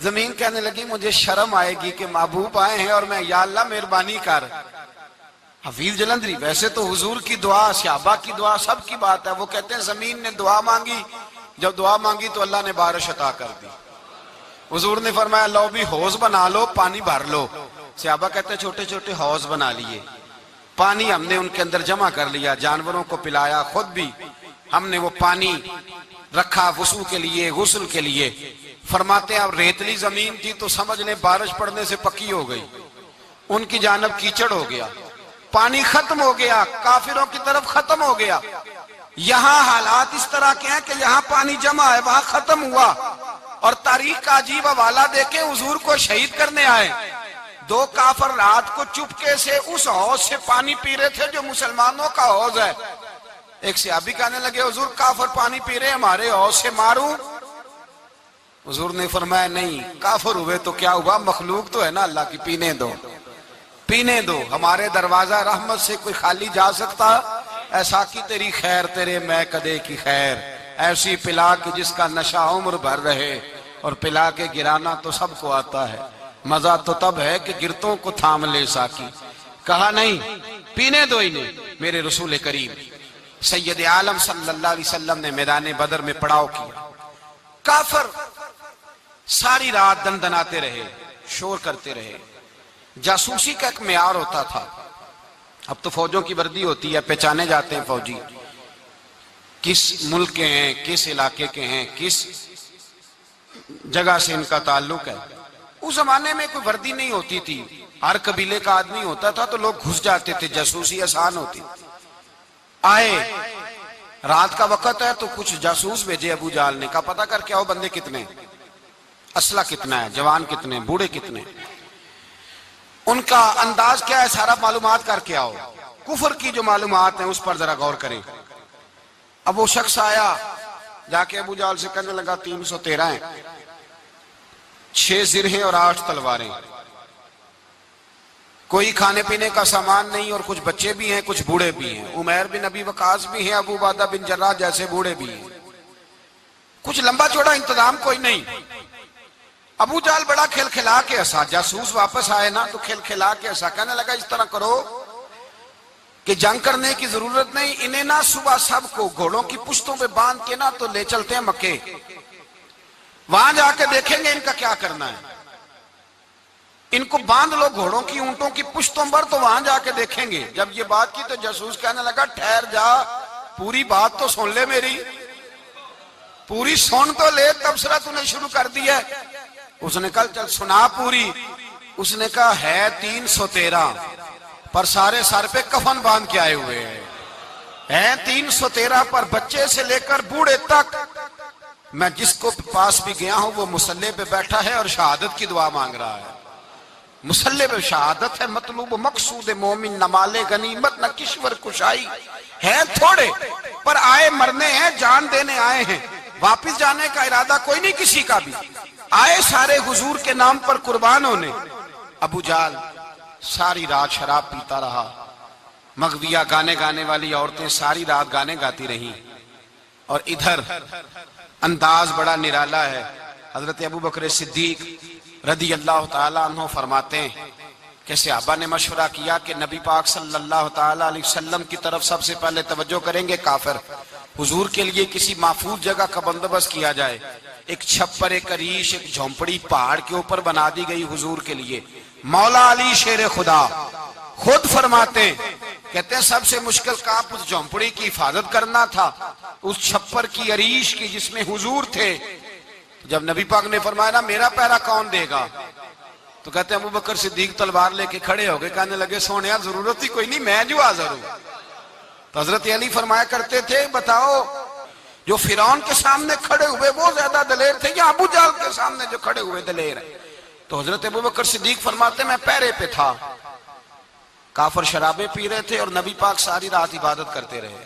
زمین کہنے لگی مجھے شرم آئے گی کہ محبوب آئے ہیں اور میں، یا اللہ مہربانی کر۔ حفیظ جلندری ویسے تو حضور کی دعا، صحابہ کی دعا، سب کی بات ہے، وہ کہتے ہیں زمین نے دعا مانگی، جب دعا مانگی تو اللہ نے بارش عطا کر دی۔ حضور نے فرمایا لو بھی حوض بنا لو، پانی بھر لو۔ صحابہ کہتے ہیں چھوٹے چھوٹے حوض بنا لیے، پانی ہم نے ان کے اندر جمع کر لیا، جانوروں کو پلایا، خود بھی ہم نے وہ پانی رکھا وضو کے لیے، غسل کے لیے۔ فرماتے ہیں اب ریتلی زمین تھی تو سمجھ لیں بارش پڑنے سے پکی ہو گئی، ان کی جانب کیچڑ ہو گیا، پانی ختم ہو گیا، کافروں کی طرف ختم ہو گیا۔ یہاں حالات اس طرح کے ہیں کہ یہاں پانی جمع ہے، وہاں ختم ہوا، اور تاریخ کا عجیب حوالہ دیکھیں، حضور کو شہید کرنے آئے 2 کافر رات کو چپکے سے اس حوض سے پانی پی رہے تھے جو مسلمانوں کا حوض ہے۔ ایک صحابی کہنے لگے حضور کافر پانی پی رہے، ہمارے حوض سے ماروں؟ حضور نے فرمایا نہیں، کافر ہوئے تو کیا ہوا، مخلوق تو ہے نا اللہ کی، پینے دو، پینے دو، ہمارے دروازہ رحمت سے کوئی خالی جا سکتا؟ ایسا کی تیری خیر تیرے میں کدے کی خیر، ایسی پلا کہ جس کا نشہ عمر بھر رہے، اور پلا کے گرانا تو سب کو آتا ہے، مزہ تو تب ہے کہ گرتوں کو تھام لے ساکی۔ کہا نہیں، پینے دو انہیں۔ میرے رسول کریم سید عالم صلی اللہ علیہ وسلم نے میدان بدر میں پڑاؤ کیا، کافر ساری رات دندناتے رہے، شور کرتے رہے۔ جاسوسی کا ایک معیار ہوتا تھا، اب تو فوجوں کی وردی ہوتی ہے، پہچانے جاتے ہیں فوجی کس ملک کے ہیں، کس علاقے کے ہیں، کس جگہ سے ان کا تعلق ہے۔ اس زمانے میں کوئی وردی نہیں ہوتی تھی، ہر قبیلے کا آدمی ہوتا تھا تو لوگ گھس جاتے تھے، جاسوسی آسان ہوتی۔ آئے رات کا وقت ہے تو کچھ جاسوس بھیجے ابو جہل نے، کہا پتہ کر کے آؤ بندے کتنے، اسلحہ کتنا ہے، جوان کتنے، بوڑھے کتنے، ان کا انداز کیا ہے، سارا معلومات کر کے آؤ۔ کفر کی جو معلومات ہیں اس پر ذرا غور کریں۔ اب وہ شخص آیا، جا کے ابو جہل سے کہنے لگا 313 ہیں، 6 زرہیں اور 8 تلواریں، کوئی کھانے پینے کا سامان نہیں، اور کچھ بچے بھی ہیں، کچھ بوڑھے بھی ہیں، عمیر بن ابی وقاص بھی ہیں، ابو عبیدہ بن جراح جیسے بوڑھے بھی ہیں، کچھ لمبا چوڑا انتظام کوئی نہیں۔ ابو جہل بڑا کھل کھلا کے ہنسا، جاسوس واپس آئے نا تو کھل کھلا کے ہنسا، کہنے لگا اس طرح کرو کہ جنگ کرنے کی ضرورت نہیں، انہیں نہ صبح سب کو گھوڑوں کی پشتوں پہ باندھ کے نہ تو لے چلتے ہیں مکے، وہاں جا کے دیکھیں گے ان کا کیا کرنا ہے، ان کو باندھ لو گھوڑوں کی اونٹوں کی پشتوں پر، تو وہاں جا کے دیکھیں گے۔ جب یہ بات کی تو جاسوس کہنے لگا ٹھہر جا، پوری بات تو سن لے، میری پوری سن تو لے، تبصرہ تو نے شروع کر دیا ہے۔ اس نے کہا چل سنا پوری۔ اس نے کہا ہے 313 پر سارے سر پہ کفن باندھ کے آئے ہوئے ہیں 313 پر بچے سے لے کر بوڑھے تک، میں جس کو پاس بھی گیا ہوں وہ مسلح پہ بیٹھا ہے اور شہادت کی دعا مانگ رہا ہے۔ مسلح پہ شہادت ہے، مطلوب مقصود مومن نہ مال غنیمت نہ کشور کشائی، ہے تھوڑے پر آئے مرنے ہیں، جان دینے آئے ہیں، واپس جانے کا ارادہ کوئی نہیں کسی کا بھی، آئے سارے حضور کے نام پر قربان ہونے۔ ابو جہل ساری رات شراب پیتا رہا، مغویہ گانے گانے والی عورتیں ساری رات گانے گاتی رہیں، اور ادھر انداز بڑا نرالا ہے۔ حضرت ابو بکر صدیق رضی اللہ تعالیٰ عنہ فرماتے ہیں کہ صحابہ نے مشورہ کیا کہ نبی پاک صلی اللہ تعالیٰ علیہ وسلم کی طرف سب سے پہلے توجہ کریں گے کافر، حضور کے لیے کسی محفوظ جگہ کا بندوبست کیا جائے، ایک چھپر، ایک عریش، ایک جھونپڑی پہاڑ کے اوپر بنا دی گئی حضور کے لیے۔ مولا علی شیر خدا خود فرماتے ہیں، کہتے ہیں سب سے مشکل کام اس جھونپڑی کی حفاظت کرنا تھا، اس چھپر کی عریش کی جس میں حضور تھے۔ جب نبی پاک نے فرمایا نا میرا پہرا کون دے گا، تو کہتے ہیں ابو بکر صدیق تلوار لے کے کھڑے ہو گئے، کہنے لگے سونیا ضرورت ہی کوئی نہیں، میں جو حاضر ہوں۔ تو حضرت علی فرمایا کرتے تھے بتاؤ جو فرعون کے سامنے کھڑے ہوئے وہ زیادہ دلیر تھے یا ابو جہل کے سامنے جو کھڑے ہوئے دلیر ہیں؟ تو حضرت ابو بکر صدیق فرماتے میں پہرے پہ تھا، کافر شرابیں پی رہے تھے اور نبی پاک ساری رات عبادت کرتے رہے،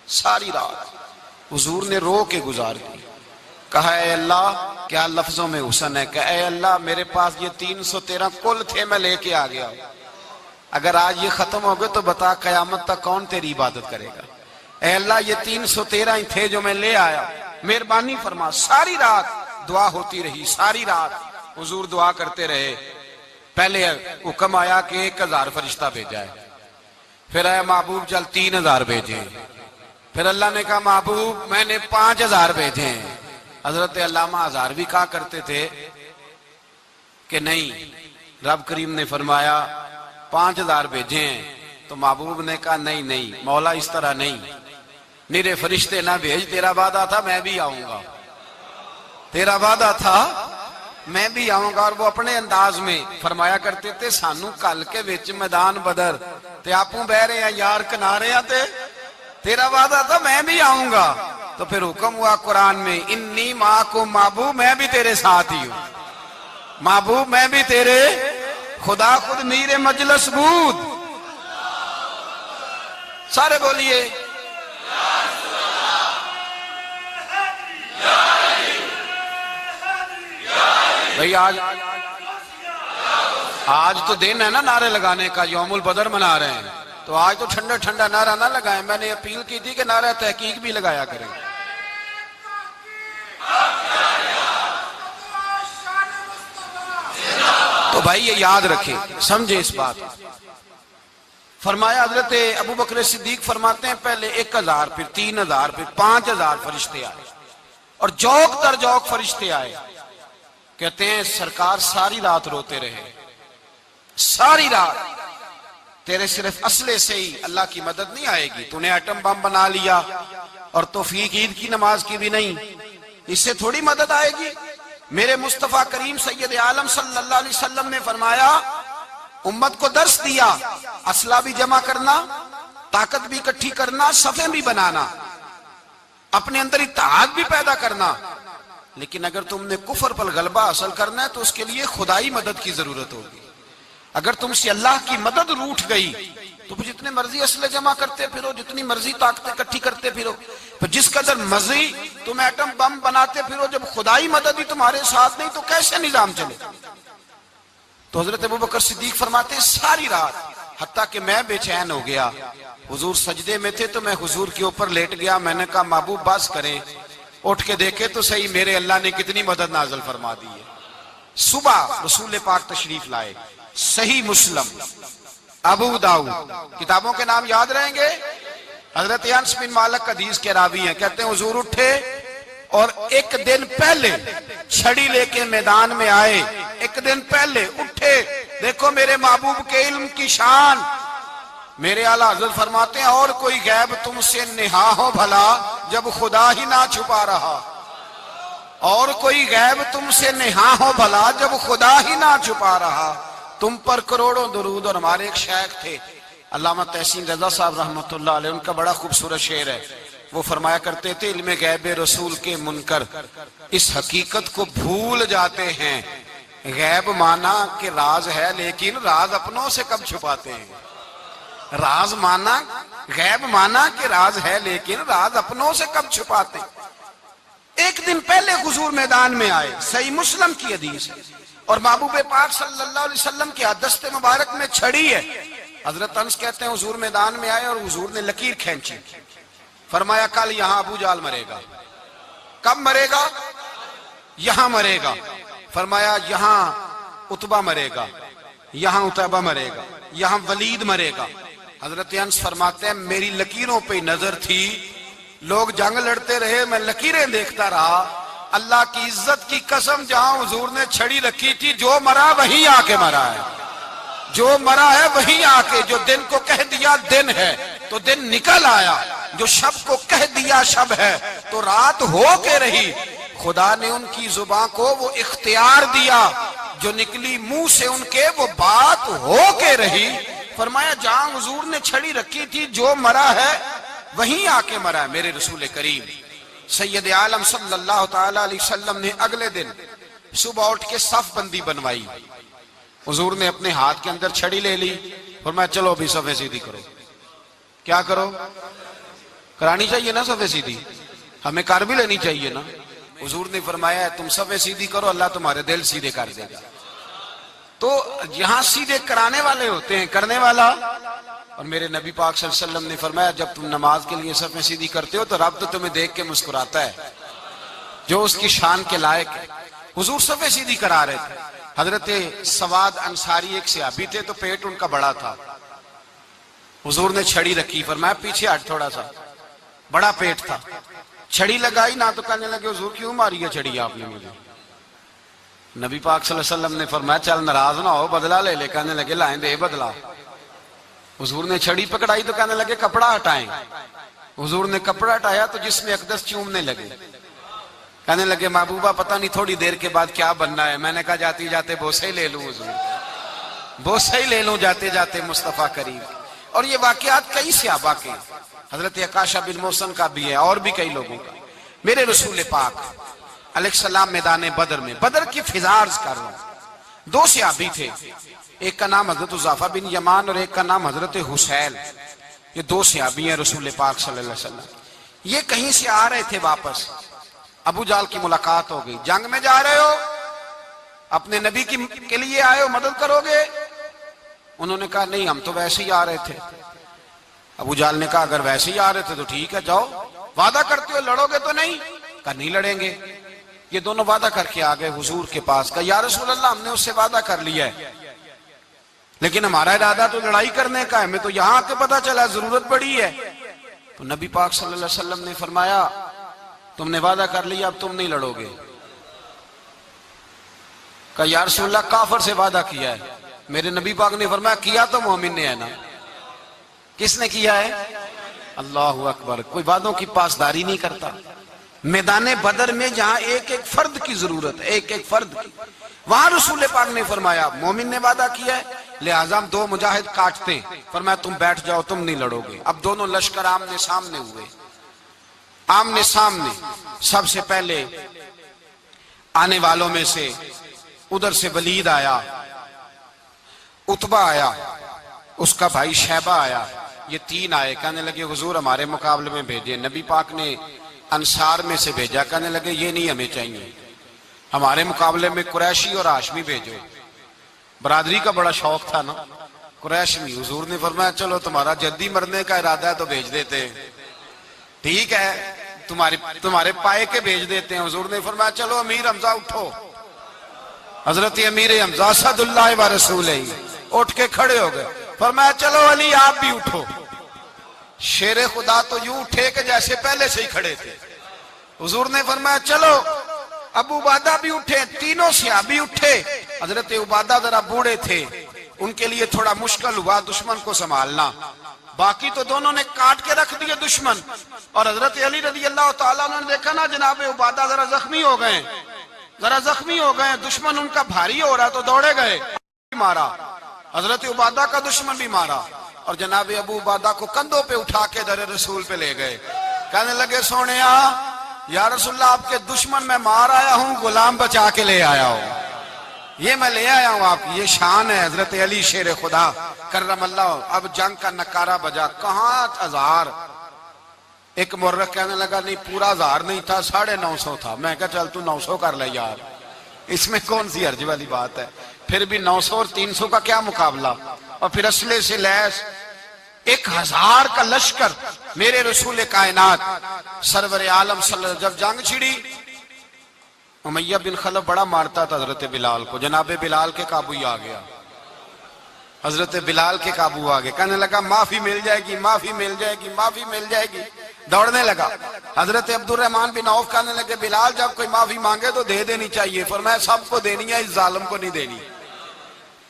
ساری رات حضور نے رو کے گزار دی۔ کہا اے اللہ، کیا لفظوں میں حسن ہے کہ اے اللہ میرے پاس یہ 313 کل تھے، میں لے کے آ گیا ہوں، اگر آج یہ ختم ہو گئے تو بتا قیامت تک کون تیری عبادت کرے گا؟ اے اللہ یہ 313 ہی تھے جو میں لے آیا، مہربانی فرما۔ ساری رات دعا ہوتی رہی، ساری رات حضور دعا کرتے رہے۔ پہلے حکم آیا کہ 1000 فرشتہ بھیجا ہے، پھر آیا محبوب چل 3000 بھیجے، پھر اللہ نے کہا محبوب میں نے 5000 بھیجے ہیں۔ حضرت علامہ ہزار بھی کہا کرتے تھے کہ نہیں، رب کریم نے فرمایا 5000 بھیجے ہیں، تو محبوب نے کہا نہیں مولا اس طرح نہیں، میرے فرشتے نہ بھیج، تیرا وعدہ تھا میں بھی آؤں گا، تیرا وعدہ تھا میں بھی آؤں گا۔ اور وہ اپنے انداز میں فرمایا کرتے تھے سانو کل کے وچ میدان بدر تے آپوں بہ رہے ہیں یار کنارے ہیں تے تیرا وعدہ تھا میں بھی آؤں گا۔ تو پھر حکم ہوا قرآن میں انی معکم، محبوب میں بھی تیرے ساتھ ہی ہوں، محبوب میں بھی تیرے، خدا خود میر مجلس بود، سارے بولیے بھئی آج تو دن ہے نا نعرے لگانے کا، یوم البدر منا رہے ہیں، تو آج تو ٹھنڈا ٹھنڈا نعرہ نہ لگائیں، میں نے اپیل کی تھی کہ نعرہ تحقیق بھی لگایا کریں۔ تو بھائی یہ یاد رکھیں، سمجھے اس بات۔ فرمایا حضرت ابو بکر صدیق فرماتے ہیں پہلے 1000 پھر 3000 پھر 5000 فرشتے آئے، اور جوک در جوک فرشتے آئے۔ کہتے ہیں سرکار ساری رات روتے رہے، ساری رات، تیرے صرف اسلحے سے ہی اللہ کی مدد نہیں آئے گی، تو نے ایٹم بم بنا لیا اور توفیق عید کی نماز کی بھی نہیں، اس سے تھوڑی مدد آئے گی۔ میرے مصطفیٰ کریم سید عالم صلی اللہ علیہ وسلم نے فرمایا امت کو درس دیا، اسلحہ بھی جمع کرنا، طاقت بھی اکٹھی کرنا، صفیں بھی بنانا، اپنے اندر اتحاد بھی پیدا کرنا، لیکن اگر تم نے کفر پر غلبہ حاصل کرنا ہے تو اس کے لیے خدائی مدد کی ضرورت ہوگی۔ اگر تم سے اللہ کی مدد روٹھ گئی تو جتنے مرضی اسلحے جمع کرتے پھرو، جتنی مرضی طاقتیں اکٹھی کرتے پھرو، پھر جس قدر مرضی تم ایٹم بم بناتے پھرو، جب خدائی مدد ہی تمہارے ساتھ نہیں تو کیسے نظام چلے؟ تو حضرت ابو بکر صدیق فرماتے ساری رات، حتیٰ کہ میں بے چین ہو گیا، حضور سجدے میں تھے تو میں حضور کے اوپر لیٹ گیا، میں نے کہا محبوب بس کریں، اٹھ کے دیکھے تو صحیح میرے اللہ نے کتنی مدد نازل فرما دی ہے۔ صبح رسول پاک تشریف لائے، صحیح مسلم ابو داؤد، کتابوں کے نام یاد رہیں گے؟ حضرت انس بن مالک حدیث کے راوی ہیں، کہتے ہیں حضور اٹھے اور ایک دن پہلے چھڑی لے کے میدان میں آئے، ایک دن پہلے اٹھے، دیکھو میرے محبوب کے علم کی شان۔ میرے اعلیٰ حضرت فرماتے ہیں اور کوئی غیب تم سے نہا ہو بھلا جب خدا ہی نہ چھپا رہا، اور کوئی غیب تم سے نہا ہو بھلا جب خدا ہی نہ چھپا رہا، تم پر کروڑوں درود۔ اور ہمارے ایک شیخ تھے علامہ تحسین رضا صاحب رحمۃ اللہ علیہ، ان کا بڑا خوبصورت شعر ہے، وہ فرمایا کرتے تھے علم غیب رسول کے منکر اس حقیقت کو بھول جاتے ہیں، غیب مانا کہ راز ہے لیکن راز اپنوں سے کب چھپاتے ہیں۔ راز مانا، غیب مانا کہ راز ہے لیکن راز اپنوں سے کب چھپاتے ہیں۔ ایک دن پہلے حضور میدان میں آئے، صحیح مسلم کی حدیث ہے، اور محبوب پاک صلی اللہ علیہ وسلم کی دست مبارک میں چھڑی ہے۔ حضرت انس کہتے ہیں حضور میدان میں آئے اور حضور نے لکیر کھینچی، فرمایا کل یہاں ابو جال مرے گا۔ کب مرے گا؟ یہاں مرے گا۔ فرمایا یہاں عتبہ مرے گا، یہاں عتبہ مرے گا، یہاں ولید مرے گا۔ حضرت انس فرماتے ہیں میری لکیروں پہ نظر تھی، لوگ جنگ لڑتے رہے، میں لکیریں دیکھتا رہا، اللہ کی عزت کی قسم جہاں حضور نے چھڑی رکھی تھی جو مرا وہیں آ کے مرا ہے، جو مرا ہے وہیں آ کے، جو دن کو کہہ دیا دن ہے تو دن نکل آیا، جو شب کو کہہ دیا شب ہے تو رات ہو کے رہی۔ خدا نے ان کی زبان کو وہ اختیار دیا، جو نکلی منہ سے ان کے وہ بات ہو کے رہی۔ فرمایا جہاں حضور نے چھڑی رکھی تھی جو مرا ہے وہیں آ کے مرا ہے میرے رسول کریم سید عالم صلی اللہ تعالی علیہ وسلم نے اگلے دن صبح اٹھ کے صف بندی بنوائی۔ حضور نے اپنے ہاتھ کے اندر چھڑی لے لی، فرمایا چلو ابھی صفیں سیدھی کرو۔ کیا کرو؟ کرانی چاہیے نا صفیں سیدھی، ہمیں کر بھی لینی چاہیے نا۔ حضور نے فرمایا تم صفیں سیدھی کرو، اللہ تمہارے دل سیدھے کر دے گا۔ تو یہاں سیدھے کرانے والے ہوتے ہیں، کرنے والا۔ اور میرے نبی پاک صلی اللہ علیہ وسلم نے فرمایا جب تم نماز کے لیے صفیں سیدھی کرتے ہو تو رب تو تمہیں دیکھ کے مسکراتا ہے، جو اس کی شان کے لائق ہے۔ حضور صفیں سیدھی کرا رہے تھے۔ حضرت سواد انصاری ایک صحابی تھے، تو پیٹ ان کا بڑا تھا، حضور نے چھڑی رکھی، فرمایا پیچھے ہٹ تھوڑا سا، بڑا پیٹ تھا، چھڑی لگائی نہ تو کہنے لگے حضور کیوں ماری ہے چھڑی آپ نے مجھے۔ نبی پاک صلی اللہ علیہ وسلم نے فرمایا چل ناراض نہ ہو، بدلہ لے لے، کہنے لگے لائیں دے بدلہ۔ حضور نے چھڑی پکڑائی تو کہنے لگے کپڑا ہٹائیں، حضور نے کپڑا ہٹایا تو جس میں اقدس چومنے لگے، کہنے لگے محبوبہ پتہ نہیں تھوڑی دیر کے بعد کیا بننا ہے۔ میں نے کہا جاتی جاتے بوسے ہی لے لوں حضور، بوسے ہی لے لوں جاتے جاتے مصطفیٰ کریم۔ اور یہ واقعات کئی صحابہ کے، حضرت عکاشہ بن محصن کا بھی ہے اور بھی کئی لوگوں کا۔ میرے رسول پاک علیہ السلام میدان بدر میں، بدر کی فضا عرض کر رہا ہوں، دو صحابی تھے، ایک کا نام حضرت حذیفہ بن یمان اور ایک کا نام حضرت حسیل۔ یہ دو صحابی ہیں رسول پاک صلی اللہ علیہ وسلم۔ یہ کہیں سے آ رہے تھے واپس، ابو جال کی ملاقات ہو گئی، جنگ میں جا رہے ہو، اپنے نبی کے لیے آئے ہو، مدد کرو گے؟ انہوں نے کہا نہیں ہم تو ویسے ہی آ رہے تھے۔ ابو جال نے کہا اگر ویسے ہی آ رہے تھے تو ٹھیک ہے جاؤ، وعدہ کرتے ہو لڑو گے تو نہیں؟ کہا نہیں لڑیں گے۔ یہ دونوں وعدہ کر کے آ گئے حضور کے پاس، کہا یا رسول اللہ ہم نے اس سے وعدہ کر لیا ہے لیکن ہمارا ارادہ تو لڑائی کرنے کا ہے، ہمیں تو یہاں کے پتہ چلا ضرورت پڑی ہے۔ تو نبی پاک صلی اللہ علیہ وسلم نے فرمایا تم نے وعدہ کر لیا اب تم نہیں لڑو گے۔ کہا یا رسول اللہ کافر سے وعدہ کیا ہے۔ میرے نبی پاک نے فرمایا کیا تو مومن نے ہے نا۔ کس نے کیا ہے؟ اللہ اکبر۔ کوئی وعدوں کی پاسداری نہیں کرتا۔ میدان بدر میں جہاں ایک ایک فرد کی ضرورت ہے، ایک ایک فرد کی، وہاں رسول پاک نے فرمایا مومن نے وعدہ کیا ہے لہٰذا ہم دو مجاہد کاٹتے ہیں، فرمایا تم بیٹھ جاؤ تم نہیں لڑو گے۔ اب دونوں لشکر آمنے سامنے ہوئے، آمنے سامنے۔ سب سے پہلے آنے والوں میں سے ادھر سے ولید آیا، عتبہ آیا، اس کا بھائی شیبہ آیا، یہ تین آئے، کہنے لگے حضور ہمارے مقابلے میں بھیجے۔ نبی پاک نے انصار میں سے بھیجا، کہنے لگے یہ نہیں ہمیں چاہیے، ہمارے مقابلے میں قریشی اور ہاشمی بھیجو۔ برادری کا بڑا شوق تھا نا قریشی۔ حضور نے فرمایا چلو تمہارا جلدی مرنے کا ارادہ ہے تو بھیج دیتے، ٹھیک ہے تمہارے پائے کے بھیج دیتے ہیں۔ حضور نے فرمایا چلو امیر حمزہ اٹھو۔ حضرت امیر حمزہ اسد اللہ و رسولہ اٹھ کے کھڑے ہو گئے، فرمایا چلو علی آپ بھی اٹھو. شیر خدا تو یوں اٹھے کہ جیسے پہلے سے ہی کھڑے تھے. حضور نے فرمایا چلو. ابو عبادہ بھی اٹھے, تینوں صحابی اٹھے. حضرت عبادہ ذرا بوڑھے تھے, ان کے لیے تھوڑا مشکل ہوا دشمن کو سنبھالنا. باقی تو دونوں نے کاٹ کے رکھ دیے دشمن. اور حضرت علی رضی اللہ تعالیٰ عنہ نے دیکھا نا جناب عبادہ ذرا زخمی ہو گئے, دشمن ان کا بھاری ہو رہا تو دوڑے گئے, مارا. حضرت عبادہ کا دشمن بھی مارا اور جناب ابو عبادہ کو کندھوں پہ اٹھا کے در رسول پہ لے گئے. کہنے لگے سونیا یا رسول اللہ آپ کے دشمن میں مار آیا ہوں, غلام بچا کے لے آیا ہوں. یہ میں لے آیا ہوں آپ کی, یہ شان ہے حضرت علی شیر خدا کرم اللہ. اب جنگ کا نکارہ بجا, کہاں 1000. ایک مورخ کہنے لگا نہیں پورا 1000 نہیں تھا, 950 تھا. میں کہا چل تو 900 کر لے یار, اس میں کون سی حرج والی بات ہے. پھر بھی 900 اور 300 کا کیا مقابلہ. اور پھر اسلحے سے لیس 1000 کا لشکر. میرے رسول کائنات سرور عالم صلی اللہ علیہ وسلم جب جنگ چھڑی, امیہ بن خلف بڑا مارتا تھا حضرت بلال کو. جناب بلال کے قابو ہی آ گیا, حضرت بلال کے قابو آ گئے. کہنے لگا معافی مل جائے گی, معافی مل جائے گی, معافی مل جائے گی. دوڑنے لگا. حضرت عبد الرحمن بن عوف کہنے لگے بلال جب کوئی معافی مانگے تو دے دینی چاہیے. فرمایا سب کو دینی ہے, اس ظالم کو نہیں دینی.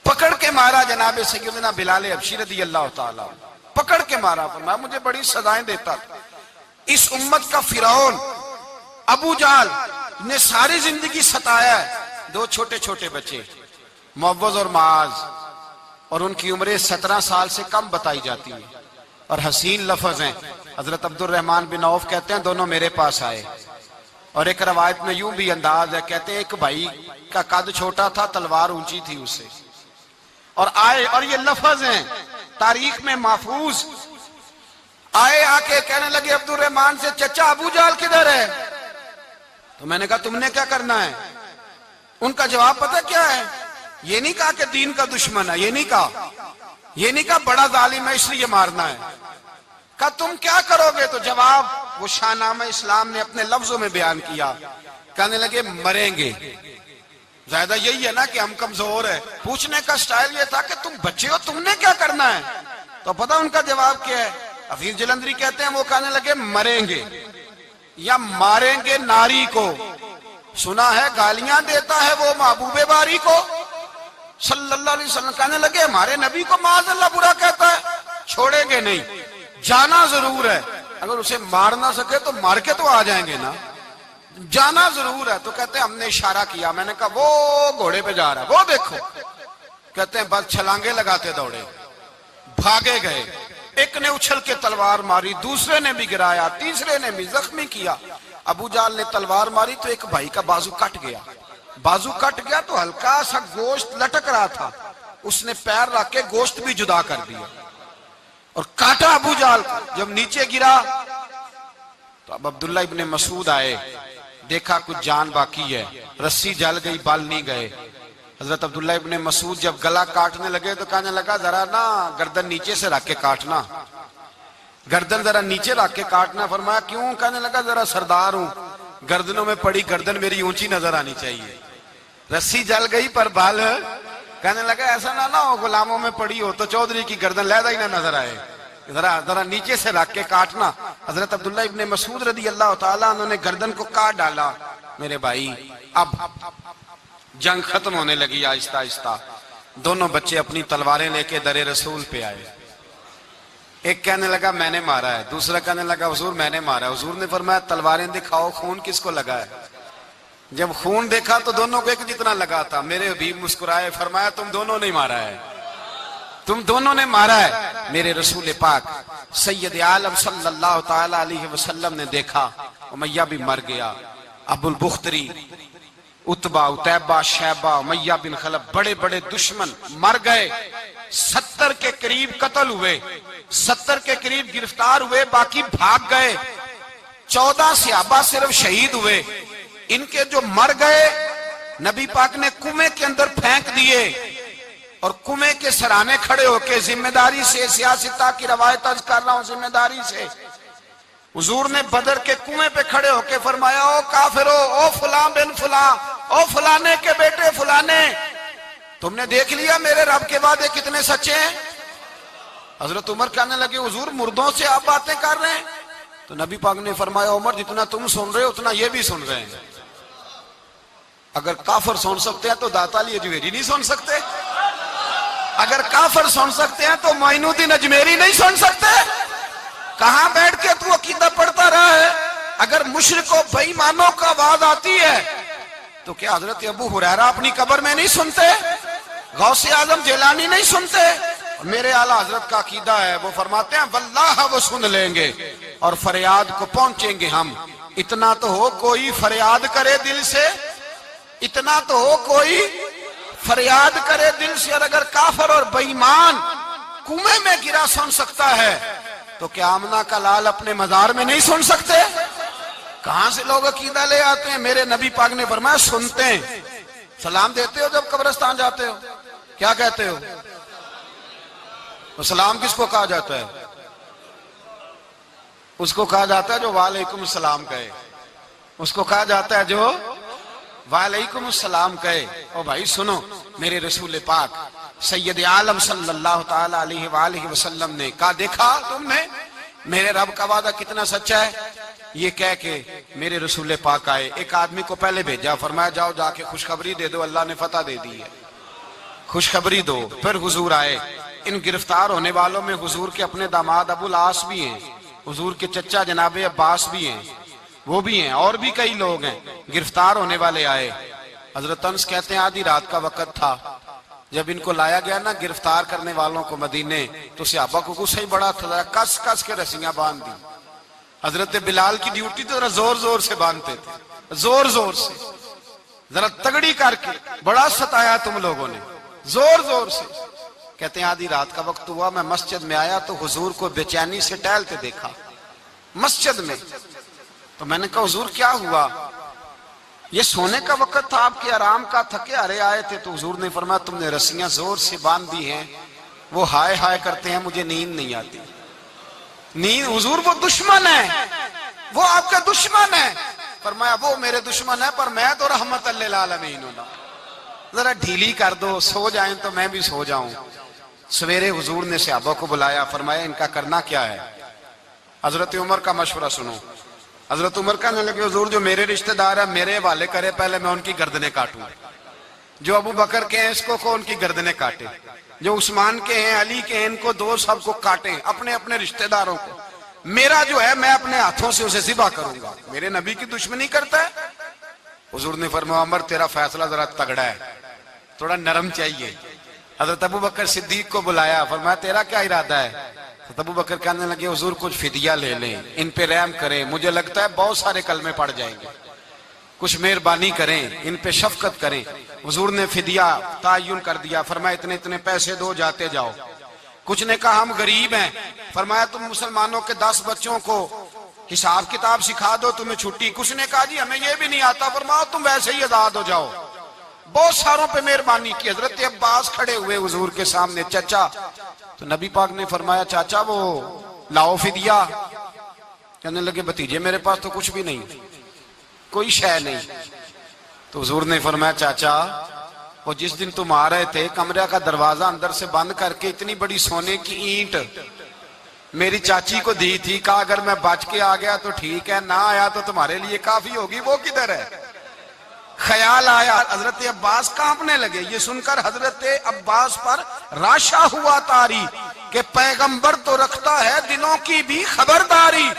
پکڑ کے مارا جناب سیدنا بلال حبشی رضی اللہ تعالیٰ, پکڑ کے مارا. فرمایا مجھے بڑی سزائیں دیتا تھا. اس امت کا فرعون ابو جہل نے ساری زندگی ستایا ہے. 2 چھوٹے چھوٹے بچے معوذ اور معاذ, اور ان کی عمریں 17 سال سے کم بتائی جاتی ہیں, اور حسین لفظ ہیں. حضرت عبد الرحمن بن عوف کہتے ہیں دونوں میرے پاس آئے, اور ایک روایت میں یوں بھی انداز ہے, کہتے ہیں ایک بھائی کا قد چھوٹا تھا, تلوار اونچی تھی اس سے, اور آئے. اور یہ لفظ ہیں تاریخ میں محفوظ. آئے آ کے کہنے لگے عبد الرحمن سے چچا ابو جہل کدھر ہے. تو میں نے کہا تم نے کیا کرنا ہے. ان کا جواب پتہ کیا ہے, یہ نہیں کہا کہ دین کا دشمن ہے, یہ نہیں کہا بڑا ظالم ہے اس لیے مارنا ہے. کہا تم کیا کرو گے. تو جواب وہ شاہ نامہ اسلام نے اپنے لفظوں میں بیان کیا. کہنے لگے مریں گے. زیادہ یہی ہے نا کہ ہم کمزور ہے. پوچھنے کا سٹائل یہ تھا کہ تم بچے ہو, تم نے کیا کرنا ہے. تو پتہ ان کا جواب کیا ہے. حفیظ جلندری کہتے ہیں وہ کہنے لگے مریں گے یا ماریں گے ناری کو. سنا ہے گالیاں دیتا ہے وہ محبوب باری کو صلی اللہ علیہ وسلم. کہنے لگے ہمارے نبی کو معاذ اللہ برا کہتا ہے. چھوڑیں گے نہیں, جانا ضرور ہے. اگر اسے مار نہ سکے تو مار کے تو آ جائیں گے نا, جانا ضرور ہے. تو کہتے ہیں ہم نے اشارہ کیا. میں نے کہا وہ گھوڑے پہ جا رہا ہے, وہ دیکھو. کہتے ہیں بس چھلانگے لگاتے دوڑے, بھاگے گئے. ایک نے اچھل کے تلوار ماری, دوسرے نے بھی گرایا, تیسرے نے بھی زخمی کیا. ابو جہل نے تلوار ماری تو ایک بھائی کا بازو کٹ گیا. بازو کٹ گیا تو ہلکا سا گوشت لٹک رہا تھا, اس نے پیر رکھ کے گوشت بھی جدا کر دیا اور کاٹا ابو جہل کو. جب نیچے گرا تو اب عبداللہ ابن مسعود آئے, دیکھا کچھ جان باقی ہے, رسی جل گئی, بال نہیں گئے. حضرت عبداللہ ابن مسعود جب گلا کاٹنے لگے تو کہنے لگا ذرا نا گردن نیچے سے رکھ کے کاٹنا, گردن ذرا نیچے رکھ کے کاٹنا. فرمایا کیوں. کہنے لگا ذرا سردار ہوں, گردنوں میں پڑی گردن میری اونچی نظر آنی چاہیے. رسی جل گئی پر بال. کہنے لگا ایسا نہ ہو غلاموں میں پڑی ہو تو چودھری کی گردن لہذا ہی نہ نظر آئے, ذرا نیچے سے رکھ کے کاٹنا. حضرت عبداللہ ابن مسعود رضی اللہ تعالیٰ انہوں نے گردن کو کاٹ ڈالا. میرے بھائی اب جنگ ختم ہونے لگی آہستہ آہستہ. دونوں بچے اپنی تلواریں لے کے در رسول پہ آئے. ایک کہنے لگا میں نے مارا ہے, دوسرا کہنے لگا حضور میں نے مارا ہے. حضور نے فرمایا تلواریں دکھاؤ, خون کس کو لگا ہے. جب خون دیکھا تو دونوں کو ایک جتنا لگا تھا. میرے حبیب مسکرائے, فرمایا تم دونوں نے مارا ہے, تم دونوں نے مارا ہے. میرے رسول پاک سید عالم صلی اللہ تعالی علیہ وسلم نے دیکھا امیہ بھی مر گیا. ابو البختری, عتبہ, عتیبہ, شیبہ, امیہ بن خلف, بڑے بڑے دشمن مر گئے. 70 کے قریب قتل ہوئے, 70 کے قریب گرفتار ہوئے, باقی بھاگ گئے. 14 صحابہ صرف شہید ہوئے. ان کے جو مر گئے نبی پاک نے کنویں کے اندر پھینک دیے, اور کنویں کے سرانے کھڑے ہو کے ذمہ داری سے, سیاستہ کی روایت عرض کر رہا ہوں, ذمہ داری سے حضور نے بدر کے کنویں پہ کھڑے ہو کے فرمایا او کافرو, او فلاں بن فلاں, او فلانے کے بیٹے فلانے, تم نے دیکھ لیا میرے رب کے وعدے کتنے سچے ہیں. حضرت عمر کہنے لگے حضور مردوں سے آپ باتیں کر رہے ہیں؟ تو نبی پاک نے فرمایا عمر جتنا تم سن رہے ہو اتنا یہ بھی سن رہے ہیں. اگر کافر سن سکتے ہیں تو داتا علی اجمیری نہیں سن سکتے؟ اگر کافر سن سکتے ہیں تو معین الدین اجمیری نہیں سن سکتے؟ کہاں بیٹھ کے تو عقیدہ پڑھتا رہا ہے؟ اگر مشرکوں بے ایمانوں کا آواز آتی ہے تو کیا حضرت ابو ہریرہ اپنی قبر میں نہیں سنتے؟ غوث اعظم جیلانی نہیں سنتے؟ میرے اعلیٰ حضرت کا عقیدہ ہے، وہ فرماتے ہیں واللہ وہ سن لیں گے اور فریاد کو پہنچیں گے ہم. اتنا تو ہو کوئی فریاد کرے دل سے، اتنا تو ہو کوئی فریاد کرے دل سے. اور اگر کافر اور بے ایمان کنویں میں گرا سن سکتا ہے تو کیا آمنہ کا لال اپنے مزار میں نہیں سن سکتے؟ کہاں سے لوگ عقیدہ لے آتے ہیں؟ میرے نبی پاک نے فرمایا سنتے ہیں. سلام دیتے ہو جب قبرستان جاتے ہو؟ کیا کہتے ہو؟ سلام کس کو کہا جاتا ہے؟ اس کو کہا جاتا ہے جو وعلیکم السلام کہے. اس کو کہا جاتا ہے جو وعلیکم السلام کہے. او بھائی سنو، میرے رسول پاک سید عالم صلی اللہ تعالی علیہ وآلہ وسلم نے کہا دیکھا تم نے میرے رب کا وعدہ کتنا سچا ہے؟ یہ کہہ کے میرے رسول پاک آئے. ایک آدمی کو پہلے بھیجا، فرمایا جاؤ جا کے خوشخبری دے دو، اللہ نے فتح دے دی ہے، خوشخبری دو. پھر حضور آئے. ان گرفتار ہونے والوں میں حضور کے اپنے داماد ابو العاص بھی ہیں، حضور کے چچا جناب عباس بھی ہیں، وہ بھی ہیں، اور بھی کئی لوگ ہیں. گرفتار ہونے والے آئے. حضرت انس کہتے ہیں آدھی رات کا وقت تھا. جب ان کو لایا گیا نا گرفتار کرنے والوں کو مدینے، تو صحابہ کو غصہ ہی بڑا تھا، کس کس کے رسیاں باندھ دی. حضرت بلال کی ڈیوٹی تو ذرا زور زور سے باندھتے تھے، زور زور سے، ذرا تگڑی کر کے. بڑا ستایا تم لوگوں نے، زور زور سے. کہتے ہیں آدھی رات کا وقت ہوا، میں مسجد میں آیا تو حضور کو بے چینی سے ٹہلتے دیکھا مسجد میں. تو میں نے کہا حضور کیا ہوا؟ یہ سونے کا وقت تھا آپ کے آرام کا، تھکے ہارے آئے تھے. تو حضور نے فرمایا تم نے رسیاں زور سے باندھ دی ہیں، وہ ہائے ہائے کرتے ہیں، مجھے نیند نہیں آتی. نیند حضور وہ دشمن ہے، وہ آپ کا دشمن ہے. فرمایا وہ میرے دشمن ہے پر میں تو رحمت للعالمین ہوں، ذرا ڈھیلی کر دو، سو جائیں تو میں بھی سو جاؤں. سویرے حضور نے صحابہ کو بلایا، فرمایا ان کا کرنا کیا ہے؟ حضرت عمر کا مشورہ سنو. حضرت عمر کہنے لگے حضور جو میرے رشتہ دار ہیں میرے حوالے کرے، پہلے میں ان کی گردنیں کاٹوں. جو ابو بکر کے ہیں اس کو ان کی گردنیں کاٹے، جو عثمان کے ہیں علی کے ہیں ان کو دو، سب کو کاٹیں، اپنے اپنے رشتہ داروں کو. میرا جو ہے میں اپنے ہاتھوں سے اسے ذبح کروں گا. میرے نبی کی دشمنی کرتا ہے. حضور نے فرمایا عمر تیرا فیصلہ ذرا تگڑا ہے، تھوڑا نرم چاہیے. حضرت ابو بکر صدیق کو بلایا، فرمایا تیرا کیا ارادہ ہے؟ حضرت ابو بکر کہنے لگے حضور کچھ فدیہ لے لیں، ان پہ رحم کریں، مجھے لگتا ہے بہت سارے کلمے پڑ جائیں گے، کچھ مہربانی کریں، ان پہ شفقت کریں. حضور نے فدیہ تعین کر دیا، فرمایا اتنے اتنے پیسے دو، جاتے جاؤ. کچھ نے کہا ہم غریب ہیں، فرمایا تم مسلمانوں کے 10 بچوں کو حساب کتاب سکھا دو، تمہیں چھٹی. کچھ نے کہا جی ہمیں یہ بھی نہیں آتا، فرمایا تم ویسے ہی آزاد ہو جاؤ. بہت ساروں پہ مہربانی کی. حضرت عباس کھڑے ہوئے حضور کے سامنے، چچا. تو نبی پاک نے فرمایا چاچا وہ لاؤ فدیہ. کہنے لگے بھتیجے میرے پاس تو کچھ بھی نہیں، کوئی شے نہیں. تو حضور نے فرمایا چاچا وہ جس دن تم آ رہے تھے کمرے کا دروازہ اندر سے بند کر کے اتنی بڑی سونے کی اینٹ میری چاچی کو دی تھی، کہا اگر میں بچ کے آ گیا تو ٹھیک ہے، نہ آیا تو تمہارے لیے کافی ہوگی. وہ کدھر ہے؟ خیال آیا. حضرت عباس کانپنے لگے. یہ سن کر حضرت عباس پر راشا ہوا طاری کہ پیغمبر تو رکھتا ہے دلوں کی بھی خبرداری.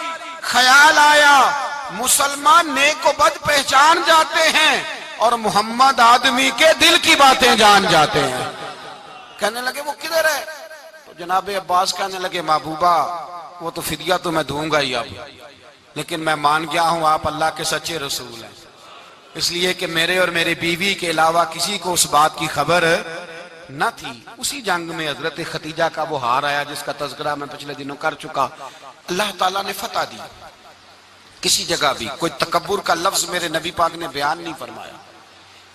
خیال آیا مسلمان نیک و بد پہچان جاتے ہیں اور محمد آدمی کے دل کی باتیں جان جاتے ہیں. کہنے لگے وہ کدھر ہے؟ تو جناب عباس کہنے لگے محبوبہ وہ تو فدیہ تو میں دوں گا ہی اب، لیکن میں مان گیا ہوں آپ اللہ کے سچے رسول ہیں، اس لیے کہ میرے اور میرے بیوی کے علاوہ کسی کو اس بات کی خبر نہ تھی. اسی جنگ میں حضرت ختیجہ کا وہ ہار آیا جس کا تذکرہ میں پچھلے دنوں کر چکا. اللہ تعالیٰ نے فتح دی. کسی جگہ بھی کوئی تکبر کا لفظ میرے نبی پاک نے بیان نہیں فرمایا.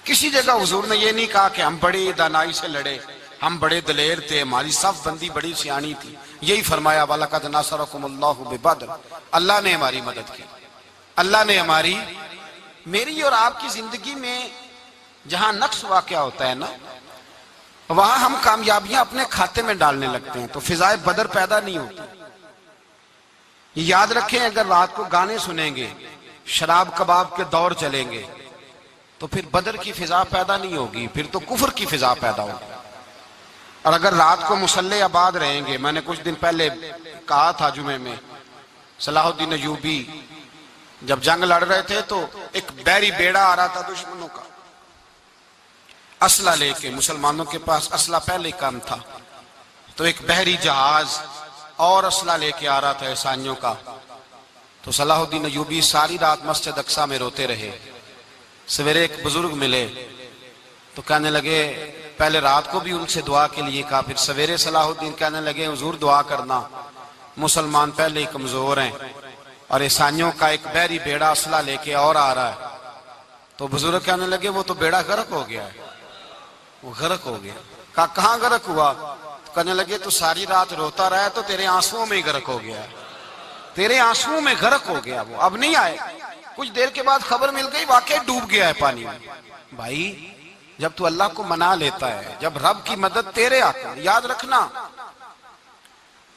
کسی جگہ حضور نے یہ نہیں کہا کہ ہم بڑی دانائی سے لڑے، ہم بڑے دلیر تھے، ہماری صف بندی بڑی سیانی تھی. یہی فرمایا وَلَقَدْ نَصَرَكُمُ اللَّهُ بِبَدْرٍ، اللہ نے ہماری مدد کی، اللہ نے ہماری. میری اور آپ کی زندگی میں جہاں نقص واقع ہوتا ہے نا، وہاں ہم کامیابیاں اپنے کھاتے میں ڈالنے لگتے ہیں تو فضائے بدر پیدا نہیں ہوتی. یاد رکھیں اگر رات کو گانے سنیں گے، شراب کباب کے دور چلیں گے تو پھر بدر کی فضا پیدا نہیں ہوگی، پھر تو کفر کی فضا پیدا ہوگی. اور اگر رات کو مصلے آباد رہیں گے، میں نے کچھ دن پہلے کہا تھا جمعے میں، صلاح الدین ایوبی جب جنگ لڑ رہے تھے تو ایک بحری بیڑا آ رہا تھا دشمنوں کا، اسلحہ لے کے. مسلمانوں کے پاس اسلحہ پہلے کم تھا، تو ایک بحری جہاز اور اسلحہ لے کے آ رہا تھا عیسائیوں کا. تو صلاح الدین ایوبی ساری رات مسجد اقصی میں روتے رہے. سویرے ایک بزرگ ملے تو کہنے لگے، پہلے رات کو بھی ان سے دعا کے لیے کہا، پھر سویرے صلاح الدین کہنے لگے حضور دعا کرنا، مسلمان پہلے ہی کمزور ہیں اور عیسائیوں کا ایک بحری بیڑا اسلحہ لے کے اور آ رہا ہے. تو بزرگ کہنے لگے وہ تو بیڑا غرق ہو گیا ہے، وہ غرق ہو گیا. کہا کہاں غرق ہوا؟ کہنے لگے تو ساری رات روتا رہا تو تیرے آنسوؤں میں ہی غرق ہو گیا ہے، تیرے آنسوؤں میں غرق ہو گیا، وہ اب نہیں آئے. کچھ دیر کے بعد خبر مل گئی واقعی ڈوب گیا ہے پانی میں. بھائی جب تو اللہ کو منا لیتا ہے، جب رب کی مدد تیرے آتا ہے، یاد رکھنا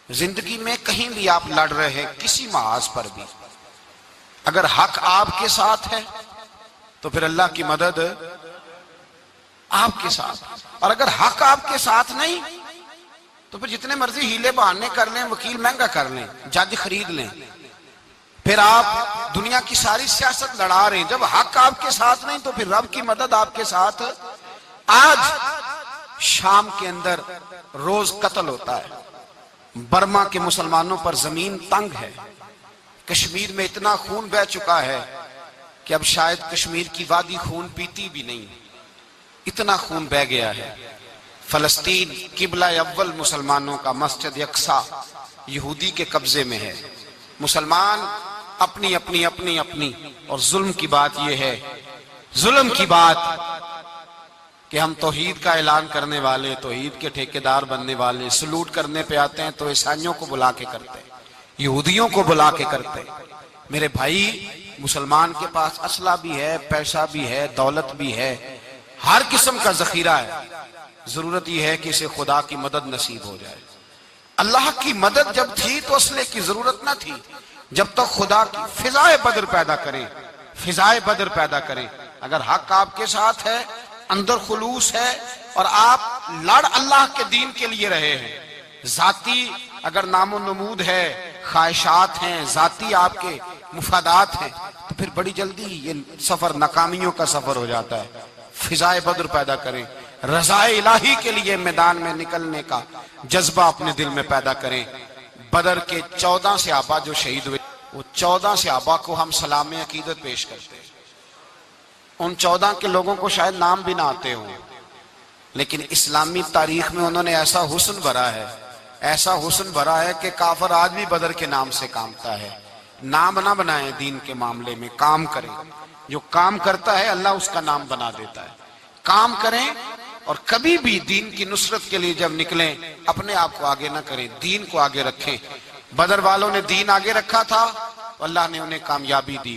زندگی میں کہیں بھی آپ لڑ رہے ہیں، کسی محاذ پر بھی اگر حق آپ کے ساتھ ہے تو پھر اللہ کی مدد آپ کے ساتھ. اور اگر حق آپ کے ساتھ نہیں تو پھر جتنے مرضی ہیلے بہانے کر لیں، وکیل مہنگا کر لیں، جج خرید لیں، پھر آپ دنیا کی ساری سیاست لڑا رہے ہیں. جب حق آپ کے ساتھ نہیں تو پھر رب کی مدد آپ کے ساتھ. آج شام کے اندر روز قتل ہوتا ہے، برما کے مسلمانوں پر زمین تنگ ہے، کشمیر میں اتنا خون بہہ چکا ہے کہ اب شاید کشمیر کی وادی خون پیتی بھی نہیں، اتنا خون بہہ گیا ہے. فلسطین قبلہ اول مسلمانوں کا مسجد اقصی یہودی کے قبضے میں ہے. مسلمان اپنی اپنی اپنی اپنی. اور ظلم کی بات یہ ہے، ظلم کی بات کہ ہم توحید کا اعلان کرنے والے، توحید کے ٹھیکیدار بننے والے سلوٹ کرنے پہ آتے ہیں تو عیسائیوں کو بلا کے کرتے ہیں، یہودیوں کو بلا کے کرتے ہیں. میرے بھائی مسلمان کے پاس اسلحہ بھی ہے، پیسہ بھی ہے، دولت بھی ہے، ہر قسم کا ذخیرہ ہے. ضرورت یہ ہے کہ اسے خدا کی مدد نصیب ہو جائے. اللہ کی مدد جب تھی تو اسلحے کی ضرورت نہ تھی. جب تک خدا کی فضائے بدر پیدا کریں، فضائے بدر پیدا کریں. اگر حق آپ کے ساتھ ہے، اندر خلوص ہے اور آپ لڑ اللہ کے دین کے لیے رہے ہیں، ذاتی اگر نام و نمود ہے، خواہشات ہیں، ذاتی آپ کے مفادات ہیں، تو پھر بڑی جلدی یہ سفر ناکامیوں کا سفر ہو جاتا ہے. فضائے بدر پیدا کریں، رضا الہی کے لیے میدان میں نکلنے کا جذبہ اپنے دل میں پیدا کریں. بدر کے 14 صحابہ جو شہید ہوئے، وہ 14 صحابہ کو ہم سلام عقیدت پیش کرتے ہیں. ان 14 کے لوگوں کو شاید نام بھی نہ آتے ہوں، لیکن اسلامی تاریخ میں انہوں نے ایسا حسن بھرا ہے، ایسا حسن بھرا ہے کہ کافر آج بھی بدر کے نام سے کامتا ہے. نام نہ بنائیں دین کے معاملے میں، کام کریں. جو کام کرتا ہے اللہ اس کا نام بنا دیتا ہے. کام کریں اور کبھی بھی دین کی نصرت کے لیے جب نکلیں اپنے آپ کو آگے نہ کریں، دین کو آگے رکھیں. بدر والوں نے دین آگے رکھا تھا، اللہ نے انہیں کامیابی دی.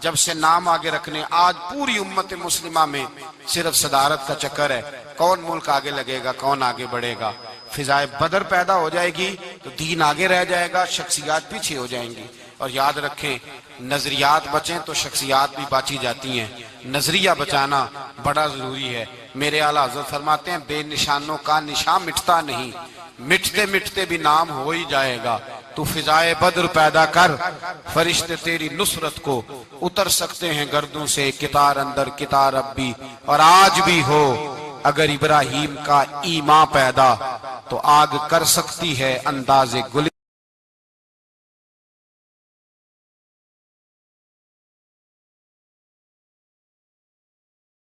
جب سے نام آگے رکھنے، آج پوری امت مسلمہ میں صرف صدارت کا چکر ہے، کون ملک آگے لگے گا، کون آگے بڑھے گا. فضائے بدر پیدا ہو جائے گی تو دین آگے رہ جائے گا، شخصیات پیچھے ہو جائیں گی. اور یاد رکھیں نظریات بچیں تو شخصیات بھی باچی جاتی ہیں. نظریہ بچانا بڑا ضروری ہے. میرے اعلیٰ حضرت فرماتے ہیں بے نشانوں کا نشان مٹتا نہیں، مٹتے مٹتے بھی نام ہو ہی جائے گا. تو فضائے بدر پیدا کر، فرشتے تیری نصرت کو اتر سکتے ہیں گردوں سے، کتار اندر کتار اب بھی. اور آج بھی ہو اگر ابراہیم کا ایمان پیدا تو آگ کر سکتی ہے انداز گل.